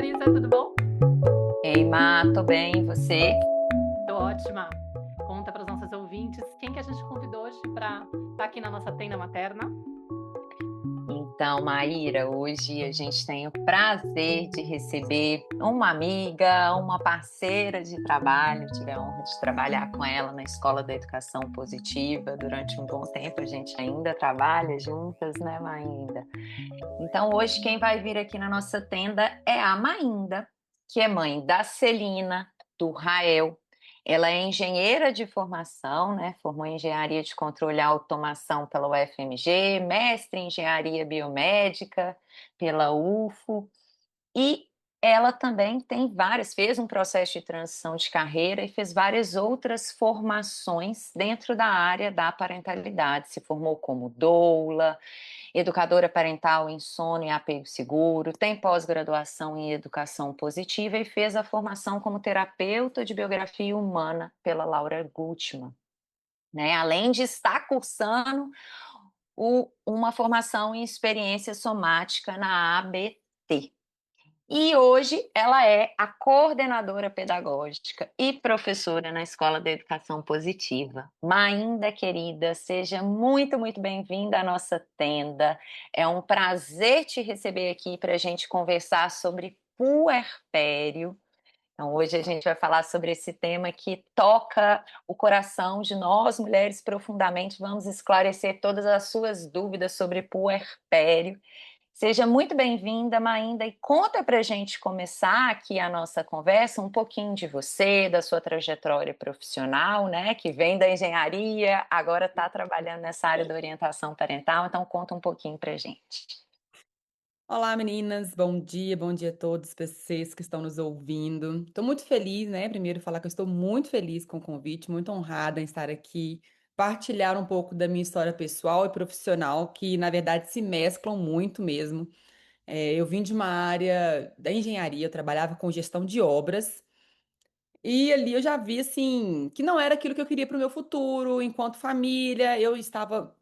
Larissa, tudo bom? Ei, Má, tô bem, e você? Tô ótima. Conta para os nossos ouvintes quem que a gente convidou hoje para estar aqui na nossa tenda materna. Então, Maíra, hoje a gente tem o prazer de receber uma amiga, uma parceira de trabalho. Tive a honra de trabalhar com ela na Escola da Educação Positiva durante um bom tempo. A gente ainda trabalha juntas, né, Mainda? Então, hoje quem vai vir aqui na nossa tenda é a Mainda, que é mãe da Celina, do Rael. Ela é engenheira de formação, né? Formou em engenharia de controle e automação pela UFMG, mestre em engenharia biomédica pela UFO, e ela também tem várias, fez um processo de transição de carreira e fez várias outras formações dentro da área da parentalidade. Se formou como doula, educadora parental em sono e apego seguro, tem pós-graduação em educação positiva e fez a formação como terapeuta de biografia humana pela Laura Gutman, né? Além de estar cursando uma formação em experiência somática na ABT. E hoje ela é a coordenadora pedagógica e professora na Escola da Educação Positiva. Mainda querida, seja muito, muito bem-vinda à nossa tenda. É um prazer te receber aqui para a gente conversar sobre puerpério. Então, hoje a gente vai falar sobre esse tema que toca o coração de nós, mulheres, profundamente. Vamos esclarecer todas as suas dúvidas sobre puerpério. Seja muito bem-vinda, Mainda, e conta para a gente começar aqui a nossa conversa um pouquinho de você, da sua trajetória profissional, né? Que vem da engenharia, agora está trabalhando nessa área da orientação parental, então conta um pouquinho para a gente. Olá, meninas. Bom dia a todos vocês que estão nos ouvindo. Estou muito feliz, né? Primeiro, falar que eu estou muito feliz com o convite, muito honrada em estar aqui, partilhar um pouco da minha história pessoal e profissional, que na verdade se mesclam muito mesmo. Eu vim de uma área da engenharia, eu trabalhava com gestão de obras. E ali eu já vi assim que não era aquilo que eu queria para o meu futuro, enquanto família, eu estava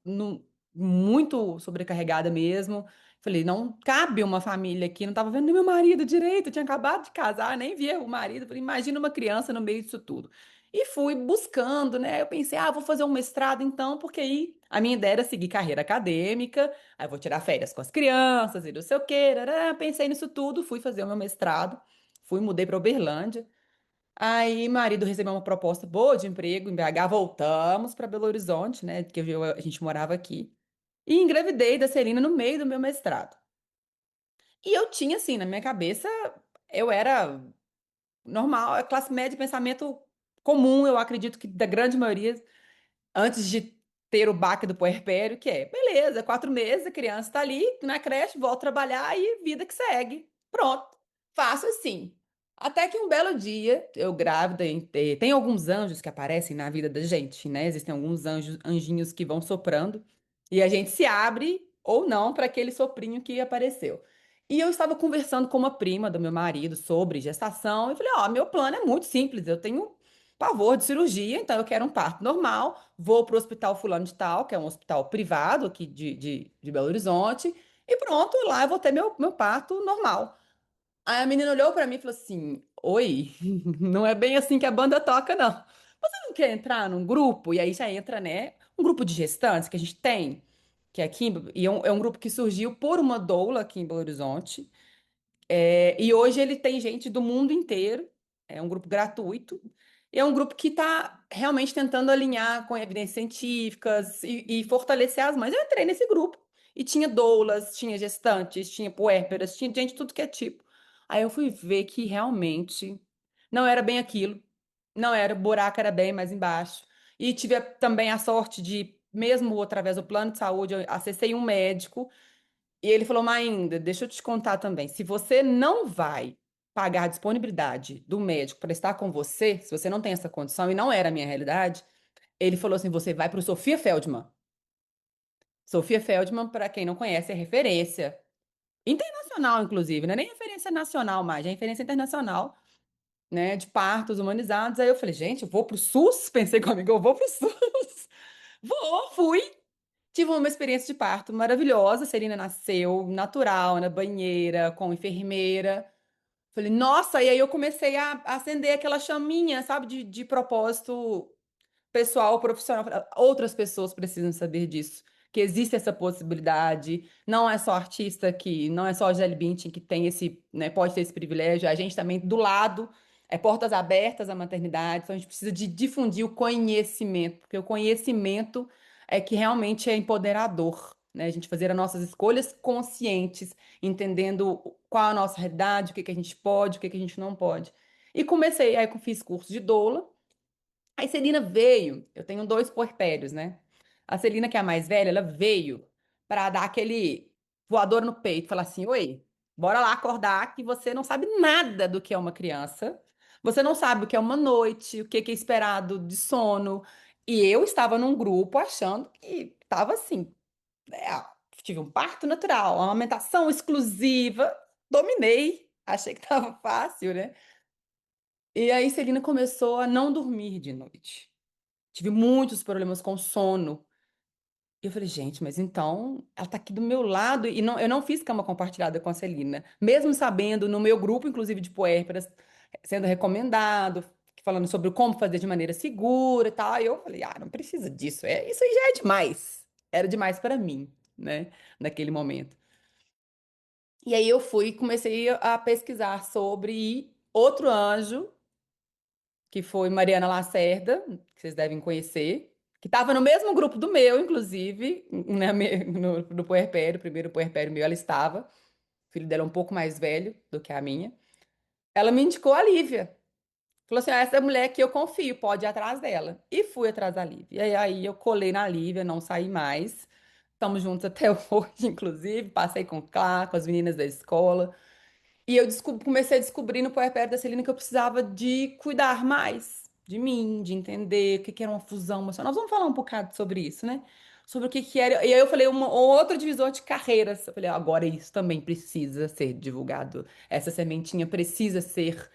muito sobrecarregada mesmo. Falei, não cabe uma família aqui, não estava vendo nem meu marido direito, eu tinha acabado de casar, nem via o marido. Falei, imagina uma criança no meio disso tudo. E fui buscando, né? Eu pensei, vou fazer um mestrado então, porque aí a minha ideia era seguir carreira acadêmica, aí eu vou tirar férias com as crianças e não sei o quê. Rará. Pensei nisso tudo, fui fazer o meu mestrado, mudei para Uberlândia. Aí, marido recebeu uma proposta boa de emprego em BH, voltamos para Belo Horizonte, né? Que a gente morava aqui. E engravidei da Celina no meio do meu mestrado. E eu tinha, assim, na minha cabeça, eu era normal, a classe média de pensamento comum, eu acredito que da grande maioria, antes de ter o baque do puerpério, que é, beleza, 4 meses, a criança está ali na creche, volta a trabalhar e vida que segue. Pronto, faço assim. Até que um belo dia, eu grávida, tem alguns anjos que aparecem na vida da gente, né? Existem alguns anjos, anjinhos que vão soprando e a gente se abre ou não para aquele soprinho que apareceu. E eu estava conversando com uma prima do meu marido sobre gestação e falei: Ó, meu plano é muito simples, eu tenho pavor de cirurgia, então eu quero um parto normal. Vou para o Hospital Fulano de Tal, que é um hospital privado aqui de Belo Horizonte, e pronto, lá eu vou ter meu parto normal. Aí a menina olhou para mim e falou assim: Oi, não é bem assim que a banda toca, não. Você não quer entrar num grupo? E aí já entra, né? Um grupo de gestantes que a gente tem, que é aqui, e é um grupo que surgiu por uma doula aqui em Belo Horizonte. E hoje ele tem gente do mundo inteiro, é um grupo gratuito, e é um grupo que está realmente tentando alinhar com evidências científicas e fortalecer as mães. Eu entrei nesse grupo e tinha doulas, tinha gestantes, tinha puérperas, tinha gente de tudo que é tipo. Aí eu fui ver que realmente não era bem aquilo, não era, o buraco era bem mais embaixo. E tive também a sorte de, mesmo através do plano de saúde, eu acessei um médico e ele falou, Mainda, deixa eu te contar também. Se você não vai pagar a disponibilidade do médico para estar com você, se você não tem essa condição, e não era a minha realidade, ele falou assim: você vai para o Sofia Feldman. Sofia Feldman, para quem não conhece, é referência internacional, inclusive, não é nem referência nacional mais, é referência internacional, né, de partos humanizados. Aí eu falei, gente, eu vou pro SUS? Pensei comigo, eu vou pro SUS. Fui. Tive uma experiência de parto maravilhosa. Celina nasceu natural, na banheira, com enfermeira. Falei: "Nossa", e aí eu comecei a acender aquela chaminha, sabe, de propósito pessoal, profissional, outras pessoas precisam saber disso, que existe essa possibilidade, não é só artista que não é só a Gisele Bündchen que tem esse, né, pode ter esse privilégio, a gente também do lado, é portas abertas à maternidade, então a gente precisa de difundir o conhecimento, porque o conhecimento é que realmente é empoderador, né, a gente fazer as nossas escolhas conscientes, entendendo qual a nossa realidade, o que que a gente pode, o que que a gente não pode. E comecei, aí eu fiz curso de doula. Aí Celina veio, eu tenho 2 puerpérios, né. A Celina, que é a mais velha, ela veio para dar aquele voador no peito, falar assim: "Oi, bora lá acordar que você não sabe nada do que é uma criança, você não sabe o que é uma noite, o que que é esperado de sono". E eu estava num grupo achando que estava assim, tive um parto natural, uma amamentação exclusiva, dominei, achei que estava fácil, né. E aí Celina começou a não dormir de noite. Tive muitos problemas com sono. E eu falei: "Gente, mas então ela tá aqui do meu lado", e não, eu não fiz cama compartilhada com a Celina, mesmo sabendo no meu grupo, inclusive de puérperas, sendo recomendado, falando sobre como fazer de maneira segura e tal, e eu falei: "Ah, não precisa disso, isso aí já é demais". Era demais para mim, né, naquele momento. E aí eu fui e comecei a pesquisar sobre outro anjo que foi Mariana Lacerda, que vocês devem conhecer, que estava no mesmo grupo do meu, inclusive, no puerpério, primeiro puerpério meu, ela estava. O filho dela é um pouco mais velho do que a minha. Ela me indicou a Lívia. Falou assim: essa mulher que eu confio, pode ir atrás dela. E fui atrás da Lívia. E aí eu colei na Lívia, não saí mais. Estamos juntos até hoje, inclusive. Passei com o Clá, com as meninas da escola. E eu comecei a descobrir no puerpério da Celina que eu precisava de cuidar mais de mim, de entender o que que era uma fusão emocional. Nós vamos falar um bocado sobre isso, né? Sobre o que que era. E aí eu falei, um outro divisor de carreiras. Eu falei, agora isso também precisa ser divulgado. Essa sementinha precisa ser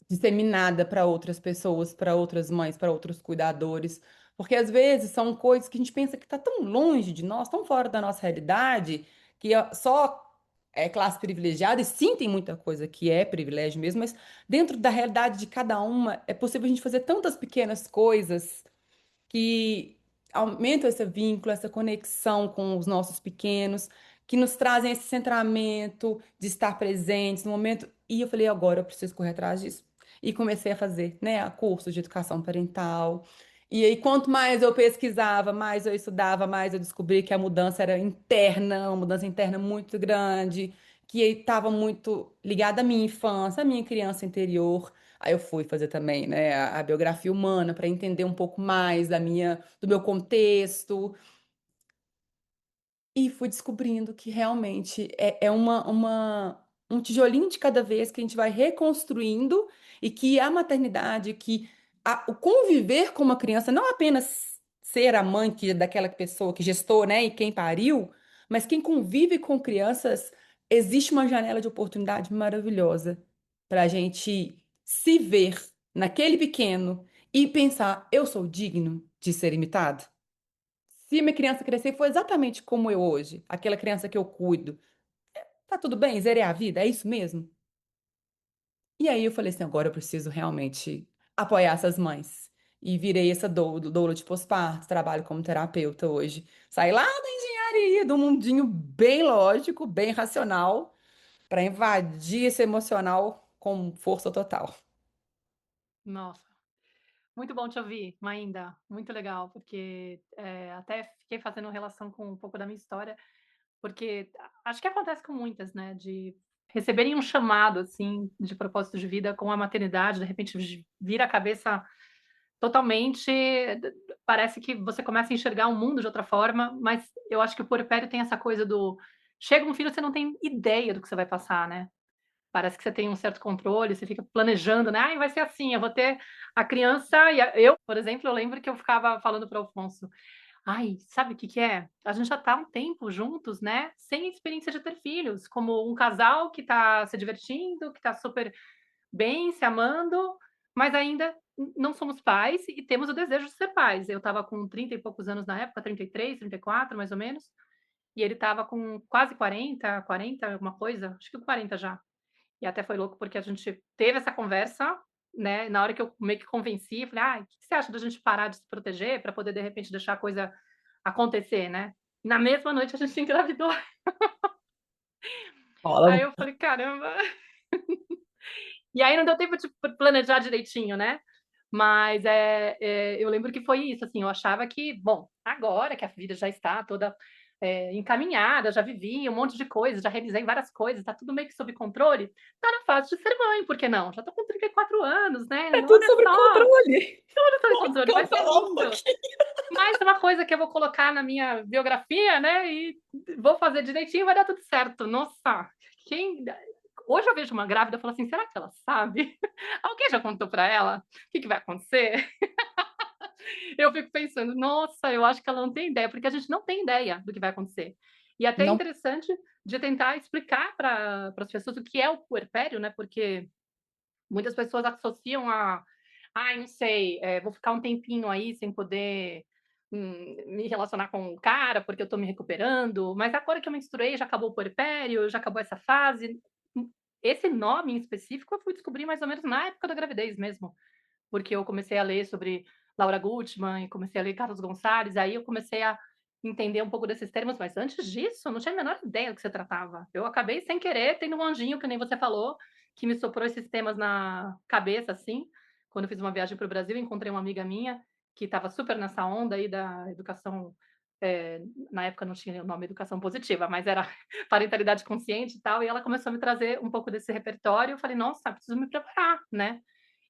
disseminada para outras pessoas, para outras mães, para outros cuidadores. Porque às vezes são coisas que a gente pensa que está tão longe de nós, tão fora da nossa realidade, que só é classe privilegiada, e sim, tem muita coisa que é privilégio mesmo, mas dentro da realidade de cada uma, é possível a gente fazer tantas pequenas coisas que aumentam esse vínculo, essa conexão com os nossos pequenos, que nos trazem esse centramento de estar presentes no momento. E eu falei, agora eu preciso correr atrás disso. E comecei a fazer, né, a curso de educação parental. E aí, quanto mais eu pesquisava, mais eu estudava, mais eu descobri que a mudança era interna, uma mudança interna muito grande, que estava muito ligada à minha infância, à minha criança interior. Aí eu fui fazer também, né, a biografia humana para entender um pouco mais do meu contexto, e fui descobrindo que realmente é um tijolinho de cada vez que a gente vai reconstruindo, e que a maternidade, que o conviver com uma criança, não apenas ser a mãe daquela pessoa que gestou, né, e quem pariu, mas quem convive com crianças, existe uma janela de oportunidade maravilhosa para a gente se ver naquele pequeno e pensar: eu sou digno de ser imitado? Se minha criança crescer foi exatamente como eu hoje, aquela criança que eu cuido, tá tudo bem? Zerei a vida? É isso mesmo? E aí eu falei assim: agora eu preciso realmente apoiar essas mães. E virei essa doula de pós-parto, trabalho como terapeuta hoje. Saí lá da engenharia, do mundinho bem lógico, bem racional, para invadir esse emocional com força total. Nossa, muito bom te ouvir, Mainda, muito legal, porque, até fiquei fazendo relação com um pouco da minha história, porque acho que acontece com muitas, né, de receberem um chamado, assim, de propósito de vida com a maternidade, de repente vira a cabeça totalmente, parece que você começa a enxergar o mundo de outra forma, mas eu acho que o puerpério tem essa coisa do chega um filho, você não tem ideia do que você vai passar, né. Parece que você tem um certo controle, você fica planejando, né: "Ai, vai ser assim, eu vou ter a criança", e a eu, por exemplo, eu lembro que eu ficava falando para o Alfonso: "Ai, sabe o que que é? A gente já está há um tempo juntos, né, sem experiência de ter filhos, como um casal que está se divertindo, que está super bem, se amando, mas ainda não somos pais e temos o desejo de ser pais". Eu estava com 30 e poucos anos na época, 33, 34, mais ou menos, e ele estava com quase 40, 40 alguma coisa, acho que 40 já. E até foi louco, porque a gente teve essa conversa, né, na hora que eu meio que convenci, falei: "Ai, o que que você acha da gente parar de se proteger para poder, de repente, deixar a coisa acontecer, né?". E na mesma noite a gente engravidou. Aí Rola. eu falei: "Caramba". E aí não deu tempo de planejar direitinho, né. Mas, eu lembro que foi isso, assim, eu achava que, bom, agora que a vida já está toda, encaminhada, já vivi um monte de coisa, já revisei várias coisas, tá tudo meio que sob controle, tá na fase de ser mãe, por que não? Já tô com 34 anos, né, É tudo olha sobre só, controle. tudo sob Posso controle, vai ser contar um lindo. pouquinho? Mais uma coisa que eu vou colocar na minha biografia, né, e vou fazer direitinho, vai dar tudo certo. Nossa, quem hoje eu vejo uma grávida, eu falo assim: "Será que ela sabe? Alguém já contou pra ela o que que vai acontecer?". Eu fico pensando: "Nossa, eu acho que ela não tem ideia", porque a gente não tem ideia do que vai acontecer. E até é Não. interessante de tentar explicar para as pessoas o que é o puerpério, né, porque muitas pessoas associam a: "Ai, não sei, vou ficar um tempinho aí sem poder, me relacionar com o cara, porque eu tô me recuperando, mas agora que eu menstruei já acabou o puerpério, já acabou essa fase". Esse nome em específico eu fui descobrir mais ou menos na época da gravidez mesmo, porque eu comecei a ler sobre Laura Gutman e comecei a ler Carlos Gonçalves, aí eu comecei a entender um pouco desses termos, mas antes disso eu não tinha a menor ideia do que se tratava. Eu acabei sem querer tendo um anjinho, que nem você falou, que me soprou esses temas na cabeça, assim, quando eu fiz uma viagem para o Brasil, encontrei uma amiga minha que estava super nessa onda aí da educação, na época não tinha o nome educação positiva, mas era parentalidade consciente e tal, e ela começou a me trazer um pouco desse repertório, eu falei: "Nossa, preciso me preparar", né.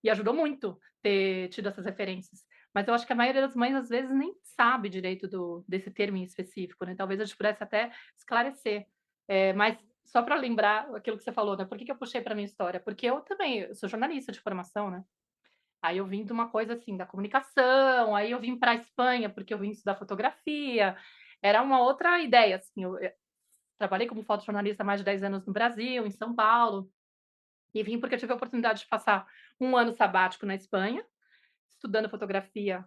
E ajudou muito ter tido essas referências. Mas eu acho que a maioria das mães, às vezes, nem sabe direito desse termo em específico, né, talvez a gente pudesse até esclarecer. Mas só para lembrar aquilo que você falou, né, por que que eu puxei para minha história? Porque eu também, eu sou jornalista de formação, né, aí eu vim de uma coisa, assim, da comunicação, aí eu vim pra Espanha, porque eu vim estudar fotografia, era uma outra ideia, assim, eu trabalhei como fotojornalista há mais de 10 anos no Brasil, em São Paulo, e vim porque eu tive a oportunidade de passar um ano sabático na Espanha, estudando fotografia,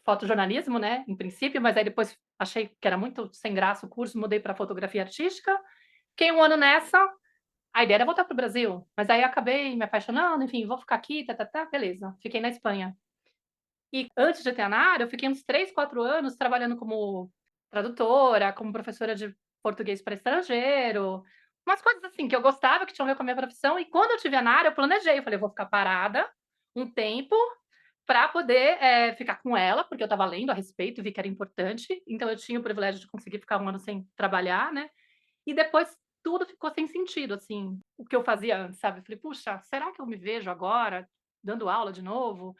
fotojornalismo, né, em princípio, mas aí depois achei que era muito sem graça o curso, mudei para fotografia artística, fiquei um ano nessa, a ideia era voltar para o Brasil, mas aí acabei me apaixonando, enfim, vou ficar aqui, tá-tá-tá, beleza, fiquei na Espanha. E antes de ter na área, eu fiquei uns 3, 4 anos trabalhando como tradutora, como professora de português para estrangeiro, umas coisas assim que eu gostava, que tinham a ver com a minha profissão, e quando eu tive na área, eu planejei, eu falei: "Eu vou ficar parada um tempo para poder, ficar com ela", porque eu estava lendo a respeito, vi que era importante, então eu tinha o privilégio de conseguir ficar um ano sem trabalhar, né, e depois tudo ficou sem sentido, assim, o que eu fazia antes, sabe. Eu falei: "Puxa, será que eu me vejo agora dando aula de novo?".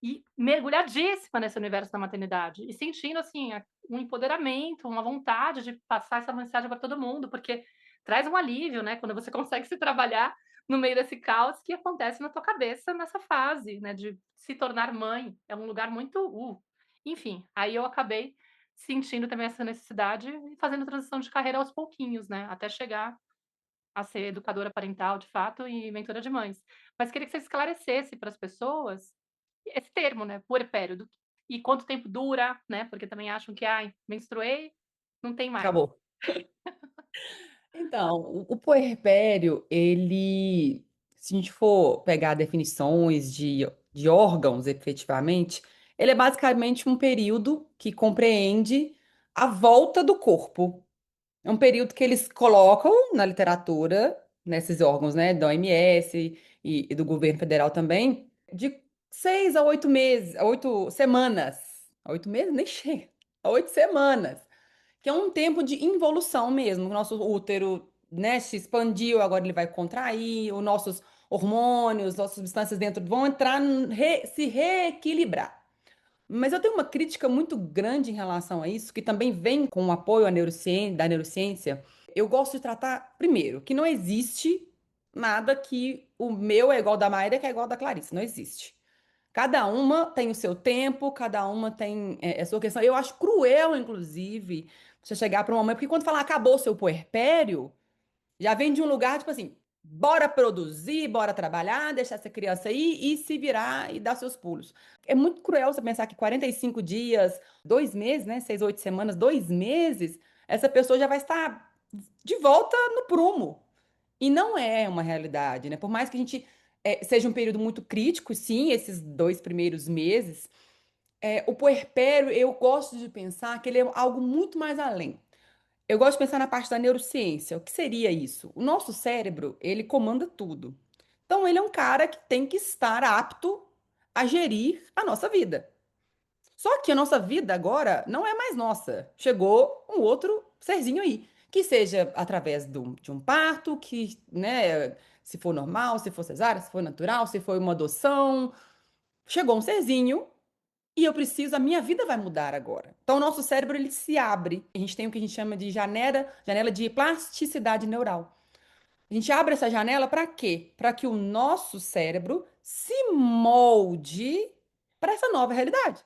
E mergulhadíssima nesse universo da maternidade e sentindo, assim, um empoderamento, uma vontade de passar essa mensagem para todo mundo, porque traz um alívio, né, quando você consegue se trabalhar no meio desse caos que acontece na tua cabeça nessa fase, né, de se tornar mãe. É um lugar muito enfim, aí eu acabei sentindo também essa necessidade e fazendo transição de carreira aos pouquinhos, né, até chegar a ser educadora parental, de fato, e mentora de mães. Mas queria que você esclarecesse para as pessoas esse termo, né, puerpério, e quanto tempo dura, né, porque também acham que: "Ai, menstruei, não tem mais". Acabou. Então, o puerpério, ele, se a gente for pegar definições de órgãos, efetivamente, ele é basicamente um período que compreende a volta do corpo. É um período que eles colocam na literatura, nesses órgãos, né, da OMS e do governo federal também, de 6 a 8 meses, a 8 semanas. 8 meses? Nem chega. 8 semanas. Que é um tempo de involução mesmo. O nosso útero, né, se expandiu, agora ele vai contrair, os nossos hormônios, nossas substâncias dentro vão entrar, se reequilibrar. Mas eu tenho uma crítica muito grande em relação a isso, que também vem com o apoio da neurociência. Eu gosto de tratar, primeiro, que não existe nada que o meu é igual da Maíra, que é igual da Clarice. Não existe. Cada uma tem o seu tempo, cada uma tem a sua questão. Eu acho cruel, inclusive, você chegar para uma mãe, porque quando fala acabou o seu puerpério, já vem de um lugar tipo assim, bora produzir, bora trabalhar, deixar essa criança aí e se virar e dar seus pulos. É muito cruel você pensar que 45 dias, 2 meses, né? 6, 8 semanas, 2 meses, essa pessoa já vai estar de volta no prumo. E não é uma realidade, né? Por mais que a gente seja um período muito crítico, sim, esses 2 primeiros meses, o puerpério, eu gosto de pensar que ele é algo muito mais além. Eu gosto de pensar na parte da neurociência. O que seria isso? O nosso cérebro, ele comanda tudo. Então, ele é um cara que tem que estar apto a gerir a nossa vida. Só que a nossa vida agora não é mais nossa. Chegou um outro serzinho aí, que seja através de um parto, que, né, se for normal, se for cesárea, se for natural, se for uma adoção, chegou um serzinho e eu preciso, a minha vida vai mudar agora. Então, o nosso cérebro ele se abre. A gente tem o que a gente chama de janela de plasticidade neural. A gente abre essa janela para quê? Para que o nosso cérebro se molde para essa nova realidade,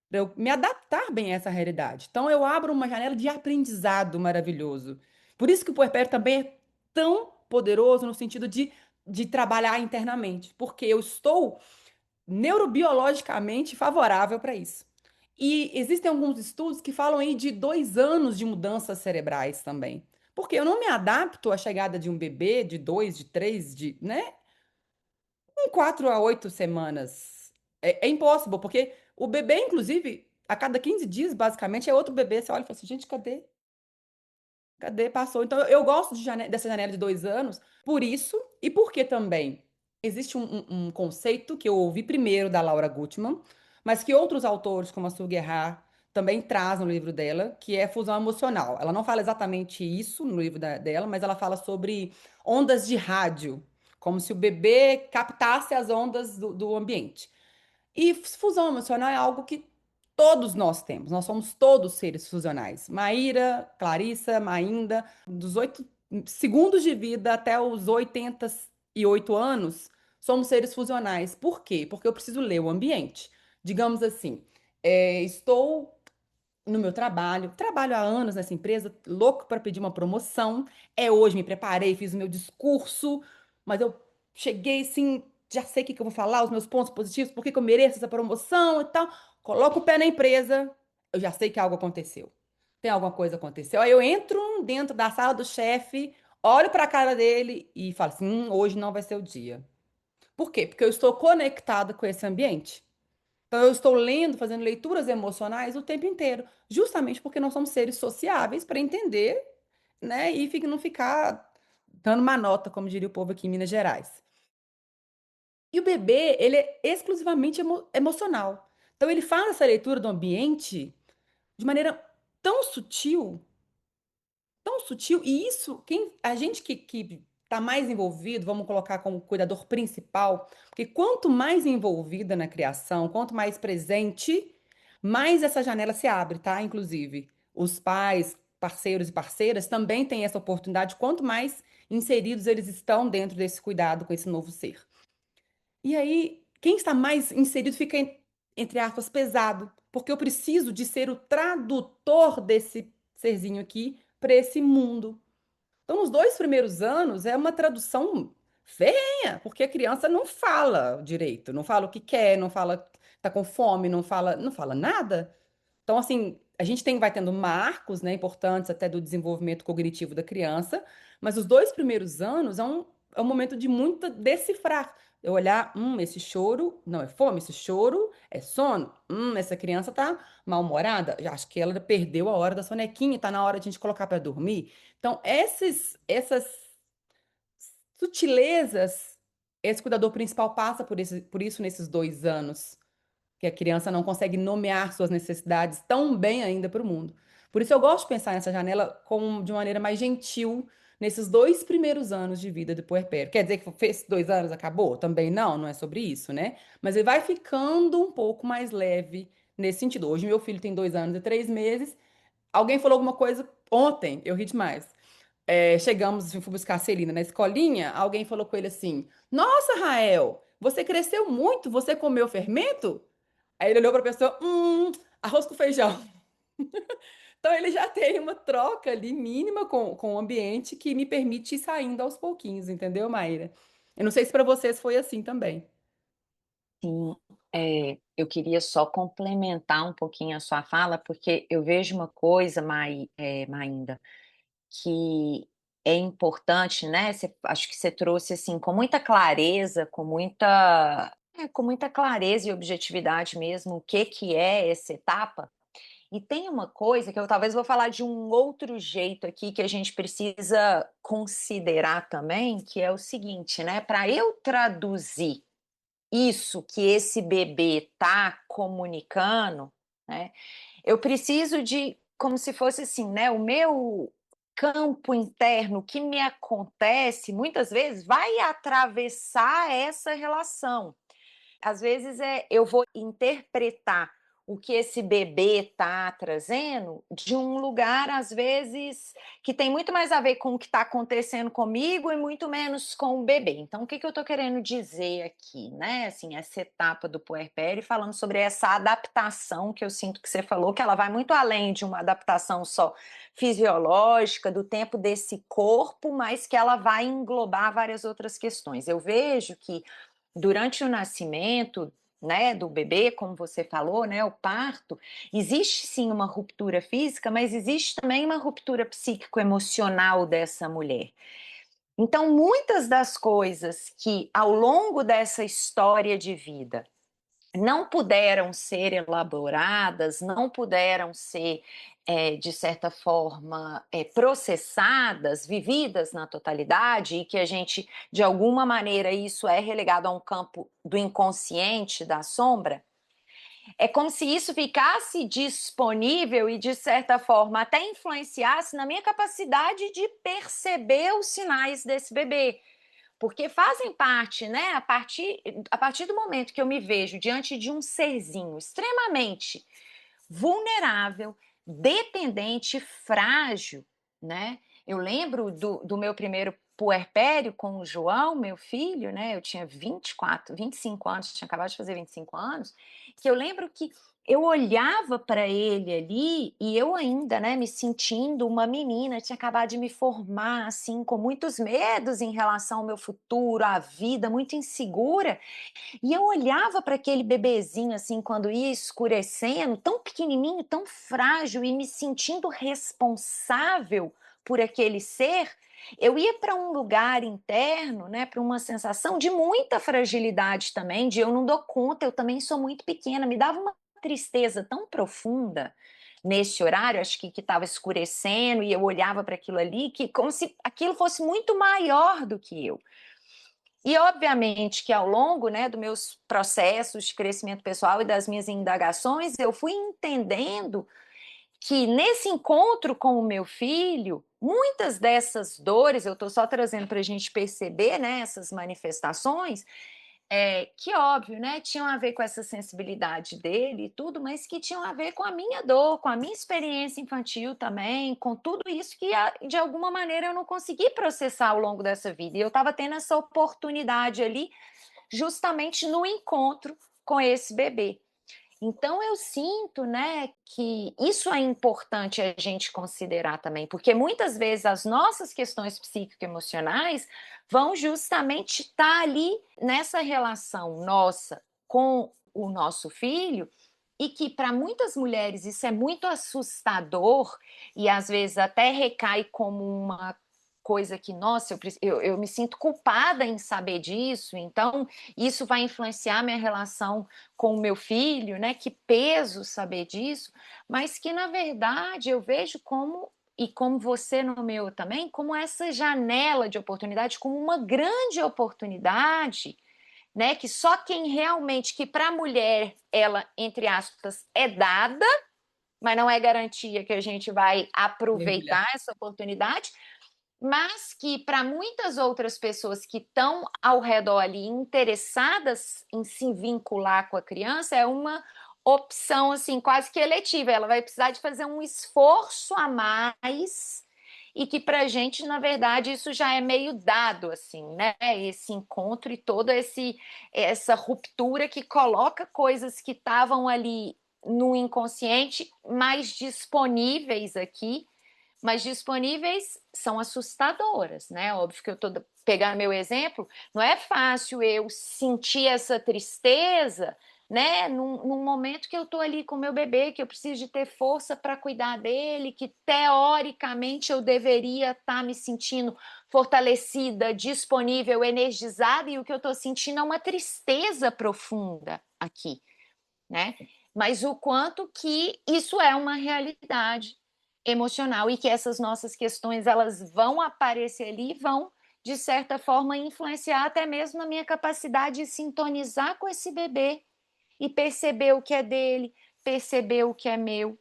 para eu me adaptar bem a essa realidade. Então, eu abro uma janela de aprendizado maravilhoso. Por isso que o puerpério também é tão poderoso no sentido de trabalhar internamente, porque eu estou neurobiologicamente favorável para isso. E existem alguns estudos que falam aí de 2 anos de mudanças cerebrais também. Porque eu não me adapto à chegada de um bebê de 2, de 3, né? Em 4 a 8 semanas. É impossível, porque o bebê, inclusive, a cada 15 dias, basicamente, é outro bebê. Você olha e fala assim, gente, cadê? Cadê? Passou. Então, eu gosto dessa janela de 2 anos, por isso, e porque também existe um conceito que eu ouvi primeiro da Laura Gutman, mas que outros autores, como a Sue Gerhardt, também traz no livro dela, que é fusão emocional. Ela não fala exatamente isso no livro dela, mas ela fala sobre ondas de rádio, como se o bebê captasse as ondas do ambiente. E fusão emocional é algo que todos nós temos. Nós somos todos seres fusionais. Maíra, Clarissa, Mainda, dos 8 segundos de vida até os 88 anos, somos seres fusionais. Por quê? Porque eu preciso ler o ambiente. Digamos assim, estou no meu trabalho há anos nessa empresa, louco para pedir uma promoção. Hoje me preparei, fiz o meu discurso, mas eu cheguei assim, já sei o que que eu vou falar, os meus pontos positivos, por que que eu mereço essa promoção e tal. Coloco o pé na empresa, eu já sei que algo aconteceu. Tem alguma coisa aconteceu. Aí eu entro dentro da sala do chefe, olho para a cara dele e falo assim: hoje não vai ser o dia. Por quê? Porque eu estou conectada com esse ambiente. Então, eu estou lendo, fazendo leituras emocionais o tempo inteiro, justamente porque nós somos seres sociáveis para entender, né? E não ficar dando uma nota, como diria o povo aqui em Minas Gerais. E o bebê, ele é exclusivamente emocional. Então, ele faz essa leitura do ambiente de maneira tão sutil, tão sutil, e isso, a gente que está mais envolvido, vamos colocar como cuidador principal, porque quanto mais envolvida na criação, quanto mais presente, mais essa janela se abre, tá? Inclusive, os pais, parceiros e parceiras também têm essa oportunidade, quanto mais inseridos eles estão dentro desse cuidado com esse novo ser. E aí, quem está mais inserido fica, entre aspas, pesado, porque eu preciso de ser o tradutor desse serzinho aqui para esse mundo. Então, nos 2 primeiros anos é uma tradução ferrenha, porque a criança não fala direito, não fala o que quer, não fala que tá com fome, não fala nada. Então, assim, a gente vai tendo marcos, né, importantes até do desenvolvimento cognitivo da criança, mas os 2 primeiros anos é um momento de muito decifrar. Eu olhar, esse choro não é fome, esse choro é sono. Essa criança tá mal-humorada. Já acho que ela perdeu a hora da sonequinha, tá na hora de a gente colocar para dormir. Então, essas sutilezas, esse cuidador principal passa por isso nesses 2 anos que a criança não consegue nomear suas necessidades tão bem ainda para o mundo. Por isso eu gosto de pensar nessa janela de uma maneira mais gentil nesses 2 primeiros anos de vida do puerpério. Quer dizer que fez 2 anos, acabou? Também não, não é sobre isso, né? Mas ele vai ficando um pouco mais leve nesse sentido. Hoje meu filho tem 2 anos e 3 meses. Alguém falou alguma coisa ontem, eu ri demais. Chegamos, fui buscar a Celina na escolinha, alguém falou com ele assim: Nossa, Rael, você cresceu muito, você comeu fermento? Aí ele olhou para a pessoa, arroz com feijão. Então ele já tem uma troca ali mínima com o ambiente que me permite ir saindo aos pouquinhos, entendeu, Maíra? Eu não sei se para vocês foi assim também. Sim, eu queria só complementar um pouquinho a sua fala, porque eu vejo uma coisa, Mainda, que é importante, né? Acho que você trouxe assim com muita clareza, com muita clareza e objetividade mesmo o que é essa etapa. E tem uma coisa que eu talvez vou falar de um outro jeito aqui que a gente precisa considerar também, que é o seguinte, né? Para eu traduzir isso que esse bebê está comunicando, né? Eu preciso de, como se fosse assim, né? O meu campo interno, o que me acontece, muitas vezes vai atravessar essa relação. Às vezes eu vou interpretar o que esse bebê está trazendo de um lugar, às vezes, que tem muito mais a ver com o que está acontecendo comigo e muito menos com o bebê. Então, o que eu estou querendo dizer aqui, né? Assim, essa etapa do puerpério, falando sobre essa adaptação que eu sinto que você falou, que ela vai muito além de uma adaptação só fisiológica, do tempo desse corpo, mas que ela vai englobar várias outras questões. Eu vejo que durante o nascimento, né, do bebê, como você falou, né, o parto, existe sim uma ruptura física, mas existe também uma ruptura psíquico-emocional dessa mulher. Então, muitas das coisas que ao longo dessa história de vida não puderam ser elaboradas, não puderam ser, de certa forma, processadas, vividas na totalidade, e que a gente, de alguma maneira, isso é relegado a um campo do inconsciente, da sombra, é como se isso ficasse disponível e, de certa forma, até influenciasse na minha capacidade de perceber os sinais desse bebê. Porque fazem parte, né? A partir do momento que eu me vejo diante de um serzinho extremamente vulnerável, dependente, frágil, né? Eu lembro do meu primeiro puerpério com o João, meu filho, né? Eu tinha 25 anos, tinha acabado de fazer 25 anos, que eu lembro que eu olhava para ele ali e eu ainda, né, me sentindo uma menina, tinha acabado de me formar, assim, com muitos medos em relação ao meu futuro, à vida, muito insegura. E eu olhava para aquele bebezinho, assim, quando ia escurecendo, tão pequenininho, tão frágil, e me sentindo responsável por aquele ser. Eu ia para um lugar interno, né, para uma sensação de muita fragilidade também, de eu não dou conta, eu também sou muito pequena, me dava uma tristeza tão profunda nesse horário, acho que estava escurecendo, e eu olhava para aquilo ali, que como se aquilo fosse muito maior do que eu. E, obviamente, que ao longo, né, dos meus processos de crescimento pessoal e das minhas indagações, eu fui entendendo que nesse encontro com o meu filho, muitas dessas dores, eu estou só trazendo para a gente perceber, né, essas manifestações, que óbvio, né, tinham a ver com essa sensibilidade dele e tudo, mas que tinham a ver com a minha dor, com a minha experiência infantil também, com tudo isso que de alguma maneira eu não consegui processar ao longo dessa vida. E eu estava tendo essa oportunidade ali, justamente no encontro com esse bebê. Então eu sinto, né, que isso é importante a gente considerar também, porque muitas vezes as nossas questões psíquico-emocionais vão justamente estar ali nessa relação nossa com o nosso filho, e que para muitas mulheres isso é muito assustador e às vezes até recai como uma coisa que, nossa, eu me sinto culpada em saber disso, então isso vai influenciar minha relação com o meu filho, né? Que peso saber disso, mas que na verdade eu vejo como, e como você nomeou também, como essa janela de oportunidade, como uma grande oportunidade, né? Que só quem realmente, que para a mulher ela, entre aspas, é dada, mas não é garantia que a gente vai Mergulhar. aproveitar essa oportunidade, mas que para muitas outras pessoas que estão ao redor ali interessadas em se vincular com a criança, é uma opção assim quase que eletiva. Ela vai precisar de fazer um esforço a mais, e que para a gente, na verdade, isso já é meio dado, assim, né? Esse encontro e toda essa ruptura que coloca coisas que estavam ali no inconsciente mais disponíveis aqui, mas disponíveis são assustadoras, né? Óbvio que eu estou pegando meu exemplo, não é fácil eu sentir essa tristeza, né, num momento que eu estou ali com o meu bebê, que eu preciso de ter força para cuidar dele, que teoricamente eu deveria estar me sentindo fortalecida, disponível, energizada, e o que eu estou sentindo é uma tristeza profunda aqui, né? Mas o quanto que isso é uma realidade emocional e que essas nossas questões elas vão aparecer ali, vão de certa forma influenciar até mesmo na minha capacidade de sintonizar com esse bebê e perceber o que é dele, perceber o que é meu,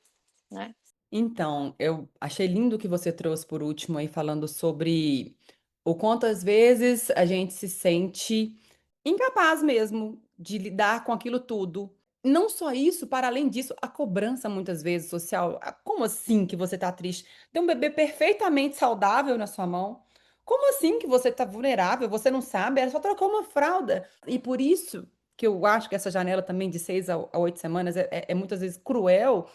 né? Então, eu achei lindo o que você trouxe por último aí, falando sobre o quanto às vezes a gente se sente incapaz mesmo de lidar com aquilo tudo. Não só isso, para além disso, a cobrança muitas vezes social. Ah, como assim que você tá triste? Tem um bebê perfeitamente saudável na sua mão. Como assim que você tá vulnerável? Você não sabe? Ela só trocou uma fralda. E por isso que eu acho que essa janela também de 6 a 8 semanas é muitas vezes cruel,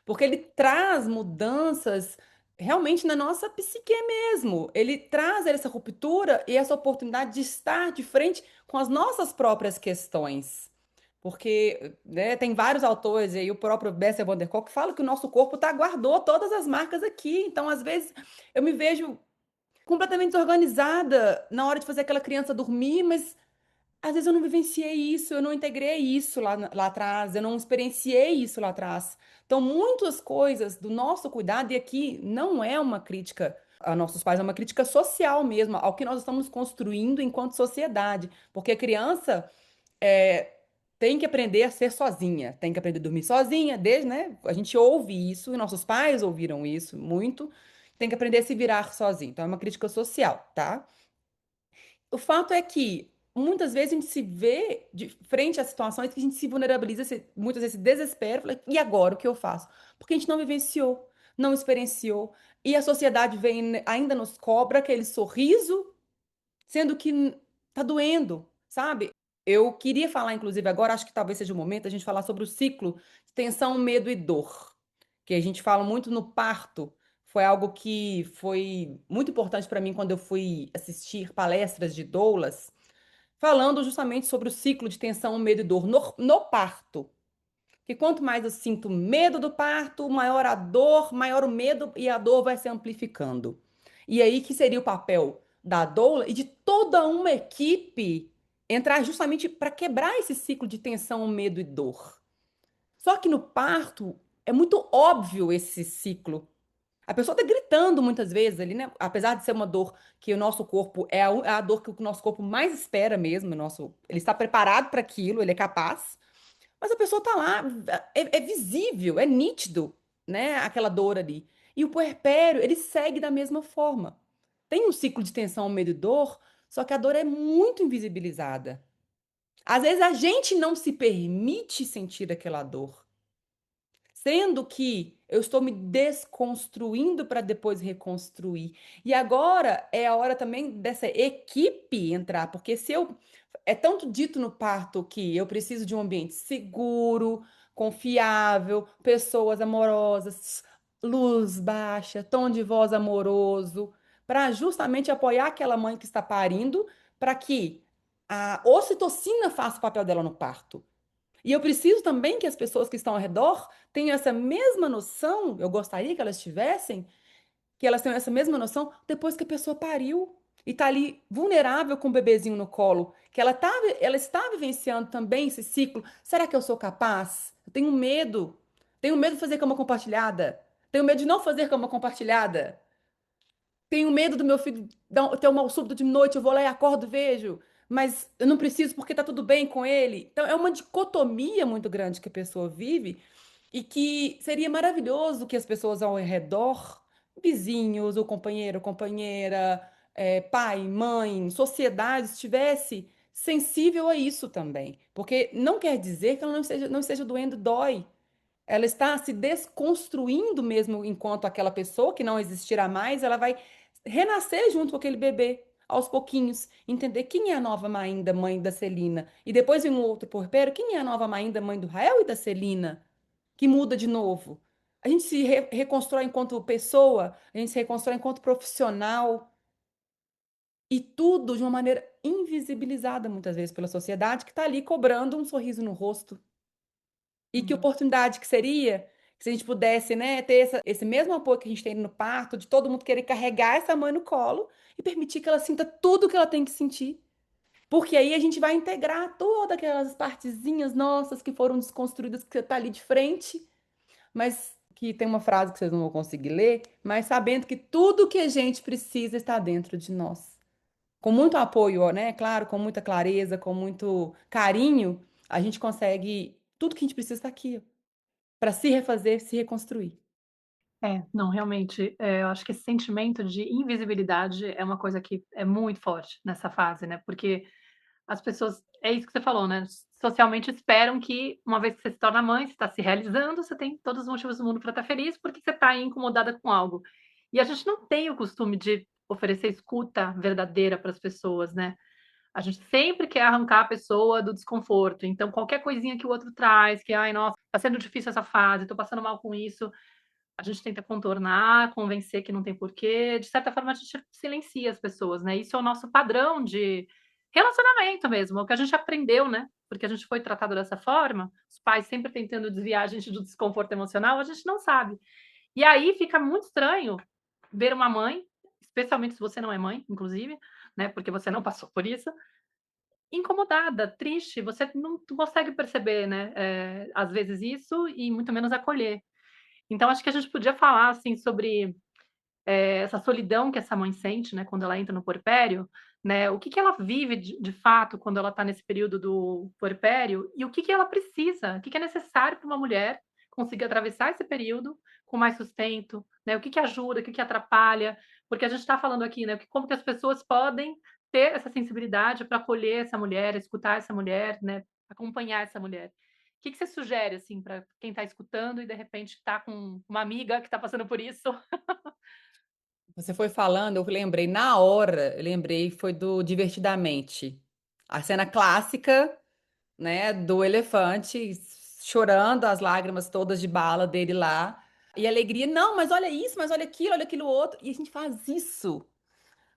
porque ele traz mudanças realmente na nossa psique mesmo. Ele traz essa ruptura e essa oportunidade de estar de frente com as nossas próprias questões. Porque, né, tem vários autores, e aí o próprio Bessel van der Kolk fala que o nosso corpo guardou todas as marcas aqui. Então, às vezes, eu me vejo completamente desorganizada na hora de fazer aquela criança dormir, mas às vezes eu não vivenciei isso, eu não integrei isso lá atrás, eu não experienciei isso lá atrás. Então, muitas coisas do nosso cuidado, e aqui não é uma crítica a nossos pais, é uma crítica social mesmo, ao que nós estamos construindo enquanto sociedade. Porque a criança é, tem que aprender a ser sozinha, tem que aprender a dormir sozinha, desde, né? A gente ouve isso, e nossos pais ouviram isso muito, tem que aprender a se virar sozinho. Então, é uma crítica social, tá? O fato é que muitas vezes a gente se vê de frente a situações que a gente se vulnerabiliza, muitas vezes se desespera, fala, e agora o que eu faço? Porque a gente não vivenciou, não experienciou, e a sociedade vem ainda nos cobra aquele sorriso, sendo que tá doendo, sabe? Eu queria falar, inclusive, agora, acho que talvez seja o momento, a gente falar sobre o ciclo de tensão, medo e dor, que a gente fala muito no parto. Foi algo que foi muito importante para mim quando eu fui assistir palestras de doulas, falando justamente sobre o ciclo de tensão, medo e dor no parto. Que quanto mais eu sinto medo do parto, maior a dor, maior o medo e a dor vai se amplificando. E aí que seria o papel da doula e de toda uma equipe entrar justamente para quebrar esse ciclo de tensão, medo e dor. Só que no parto é muito óbvio esse ciclo. A pessoa está gritando muitas vezes ali, né? Apesar de ser uma dor que o nosso corpo é a dor que o nosso corpo mais espera mesmo, ele está preparado para aquilo, ele é capaz. Mas a pessoa tá lá, é visível, é nítido, né? Aquela dor ali. E o puerpério, ele segue da mesma forma. Tem um ciclo de tensão, medo e dor, só que a dor é muito invisibilizada. Às vezes a gente não se permite sentir aquela dor. Sendo que eu estou me desconstruindo para depois reconstruir. E agora é a hora também dessa equipe entrar, porque se eu é tanto dito no parto que eu preciso de um ambiente seguro, confiável, pessoas amorosas, luz baixa, tom de voz amoroso, para justamente apoiar aquela mãe que está parindo, para que a ocitocina faça o papel dela no parto. E eu preciso também que as pessoas que estão ao redor tenham essa mesma noção, eu gostaria que elas tivessem, que elas tenham essa mesma noção depois que a pessoa pariu e está ali vulnerável com o bebezinho no colo, que ela está vivenciando também esse ciclo. Será que eu sou capaz? Eu tenho medo de fazer cama compartilhada, tenho medo de não fazer cama compartilhada. Tenho medo do meu filho ter um mal súbito de noite, eu vou lá e acordo, vejo, mas eu não preciso porque tá tudo bem com ele. Então é uma dicotomia muito grande que a pessoa vive e que seria maravilhoso que as pessoas ao redor, vizinhos, o companheiro, companheira, pai, mãe, sociedade, estivesse sensível a isso também. Porque não quer dizer que ela não esteja doendo, dói. Ela está se desconstruindo mesmo enquanto aquela pessoa que não existirá mais, ela vai renascer junto com aquele bebê, aos pouquinhos, entender quem é a nova Mainda, mãe da Celina. E depois vem um outro porpério, quem é a nova Mainda, mãe do Rael e da Celina, que muda de novo. A gente se reconstrói enquanto pessoa, a gente se reconstrói enquanto profissional, e tudo de uma maneira invisibilizada muitas vezes pela sociedade que está ali cobrando um sorriso no rosto. E que Uhum. oportunidade que seria se a gente pudesse, né, ter esse mesmo apoio que a gente tem no parto, de todo mundo querer carregar essa mãe no colo e permitir que ela sinta tudo que ela tem que sentir. Porque aí a gente vai integrar todas aquelas partezinhas nossas que foram desconstruídas, que você tá ali de frente, mas que tem uma frase que vocês não vão conseguir ler, mas sabendo que tudo que a gente precisa está dentro de nós. Com muito apoio, ó, né? Claro, com muita clareza, com muito carinho, a gente consegue tudo que a gente precisa está aqui, para se refazer, se reconstruir. É, não, realmente, eu acho que esse sentimento de invisibilidade é uma coisa que é muito forte nessa fase, né, porque as pessoas é isso que você falou, né, socialmente esperam que uma vez que você se torna mãe, você está se realizando, você tem todos os motivos do mundo para estar feliz, porque você está incomodada com algo. E a gente não tem o costume de oferecer escuta verdadeira para as pessoas, né. A gente sempre quer arrancar a pessoa do desconforto, então qualquer coisinha que o outro traz, que: "Ai, nossa, tá sendo difícil essa fase, tô passando mal com isso", a gente tenta contornar, convencer que não tem porquê, de certa forma a gente silencia as pessoas, né, isso é o nosso padrão de relacionamento mesmo, é o que a gente aprendeu, né, porque a gente foi tratado dessa forma, os pais sempre tentando desviar a gente do desconforto emocional, a gente não sabe. E aí fica muito estranho ver uma mãe, especialmente se você não é mãe, inclusive, né, porque você não passou por isso, incomodada, triste, você não consegue perceber, né, às vezes isso e muito menos acolher. Então acho que a gente podia falar, assim, sobre, essa solidão que essa mãe sente, né, quando ela entra no puerpério, né, o que que ela vive de fato quando ela está nesse período do puerpério e o que que ela precisa, o que que é necessário para uma mulher conseguir atravessar esse período com mais sustento, né, o que que ajuda, o que que atrapalha, porque a gente está falando aqui, né, que como que as pessoas podem ter essa sensibilidade para acolher essa mulher, escutar essa mulher, né, acompanhar essa mulher. O que que você sugere, assim, para quem está escutando e de repente está com uma amiga que está passando por isso? Você foi falando, eu lembrei na hora, eu lembrei foi do Divertidamente. A cena clássica, né, do elefante chorando, as lágrimas todas de bala dele lá. E a alegria, não, mas olha isso, mas olha aquilo outro. E a gente faz isso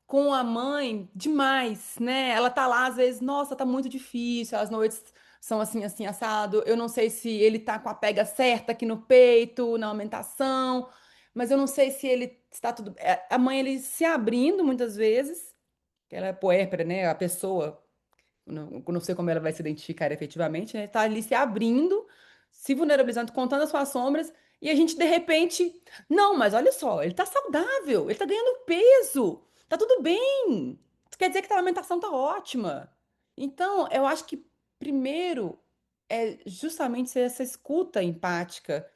com a mãe demais, né? Ela tá lá, às vezes, nossa, tá muito difícil, as noites são assim, assim, assado. Eu não sei se ele tá com a pega certa aqui no peito, na amamentação, mas eu não sei se ele está tudo. A mãe, ele se abrindo muitas vezes, que ela é puérpera, né? A pessoa, eu não sei como ela vai se identificar efetivamente, né? Tá ali se abrindo, se vulnerabilizando, contando as suas sombras, e a gente, de repente, não, mas olha só, ele tá saudável, ele tá ganhando peso, tá tudo bem. Isso quer dizer que a alimentação tá ótima. Então, eu acho que primeiro é justamente ser essa escuta empática.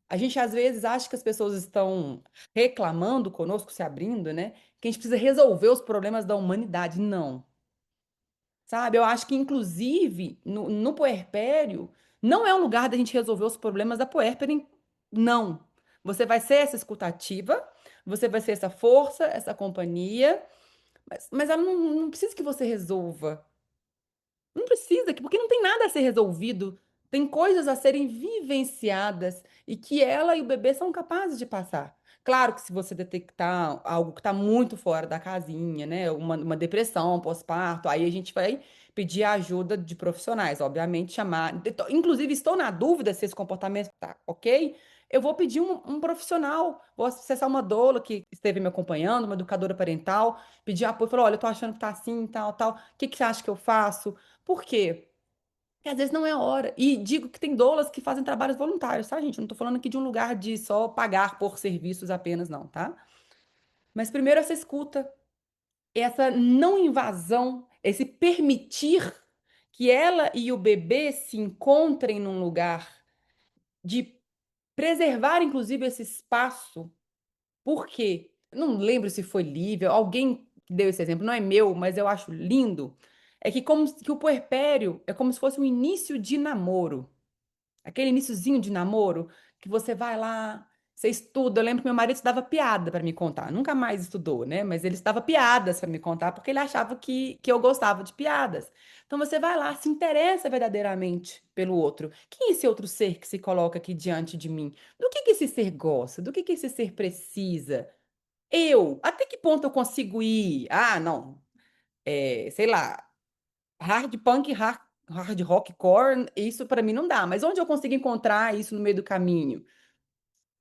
A gente às vezes acha que as pessoas estão reclamando conosco, se abrindo, né? Que a gente precisa resolver os problemas da humanidade. Não. Sabe, eu acho que inclusive no puerpério, não é um lugar da gente resolver os problemas da puérpera, não. Você vai ser essa escutativa, você vai ser essa força, essa companhia, mas ela não precisa que você resolva. Não precisa, porque não tem nada a ser resolvido. Tem coisas a serem vivenciadas e que ela e o bebê são capazes de passar. Claro que se você detectar algo que está muito fora da casinha, né? Uma depressão pós-parto, aí a gente vai pedir a ajuda de profissionais, obviamente, chamar. Inclusive, estou na dúvida se esse comportamento tá ok. Eu vou pedir um profissional, vou acessar uma doula que esteve me acompanhando, uma educadora parental, pedir apoio, falar, olha, eu tô achando que tá assim, tal, tal, o que que você acha que eu faço? Por quê? Porque às vezes não é a hora. E digo que tem doulas que fazem trabalhos voluntários, tá, gente? Não tô falando aqui de um lugar de só pagar por serviços apenas, não, tá? Mas primeiro essa escuta, essa não invasão, esse permitir que ela e o bebê se encontrem num lugar de preservar, inclusive, esse espaço. Por quê? Não lembro se foi Lívia, alguém que deu esse exemplo, não é meu, mas eu acho lindo. É que como que o puerpério é como se fosse um início de namoro. Aquele iniciozinho de namoro que você vai lá, você estuda. Eu lembro que meu marido estudava piada para me contar. Nunca mais estudou, né? Mas ele estudava piadas para me contar porque ele achava que eu gostava de piadas. Então você vai lá, se interessa verdadeiramente pelo outro. Quem é esse outro ser que se coloca aqui diante de mim? Do que esse ser gosta? Do que esse ser precisa? Eu, até que ponto eu consigo ir? Ah, não, sei lá, hard punk, hard rock core, isso para mim não dá, mas onde eu consigo encontrar isso no meio do caminho?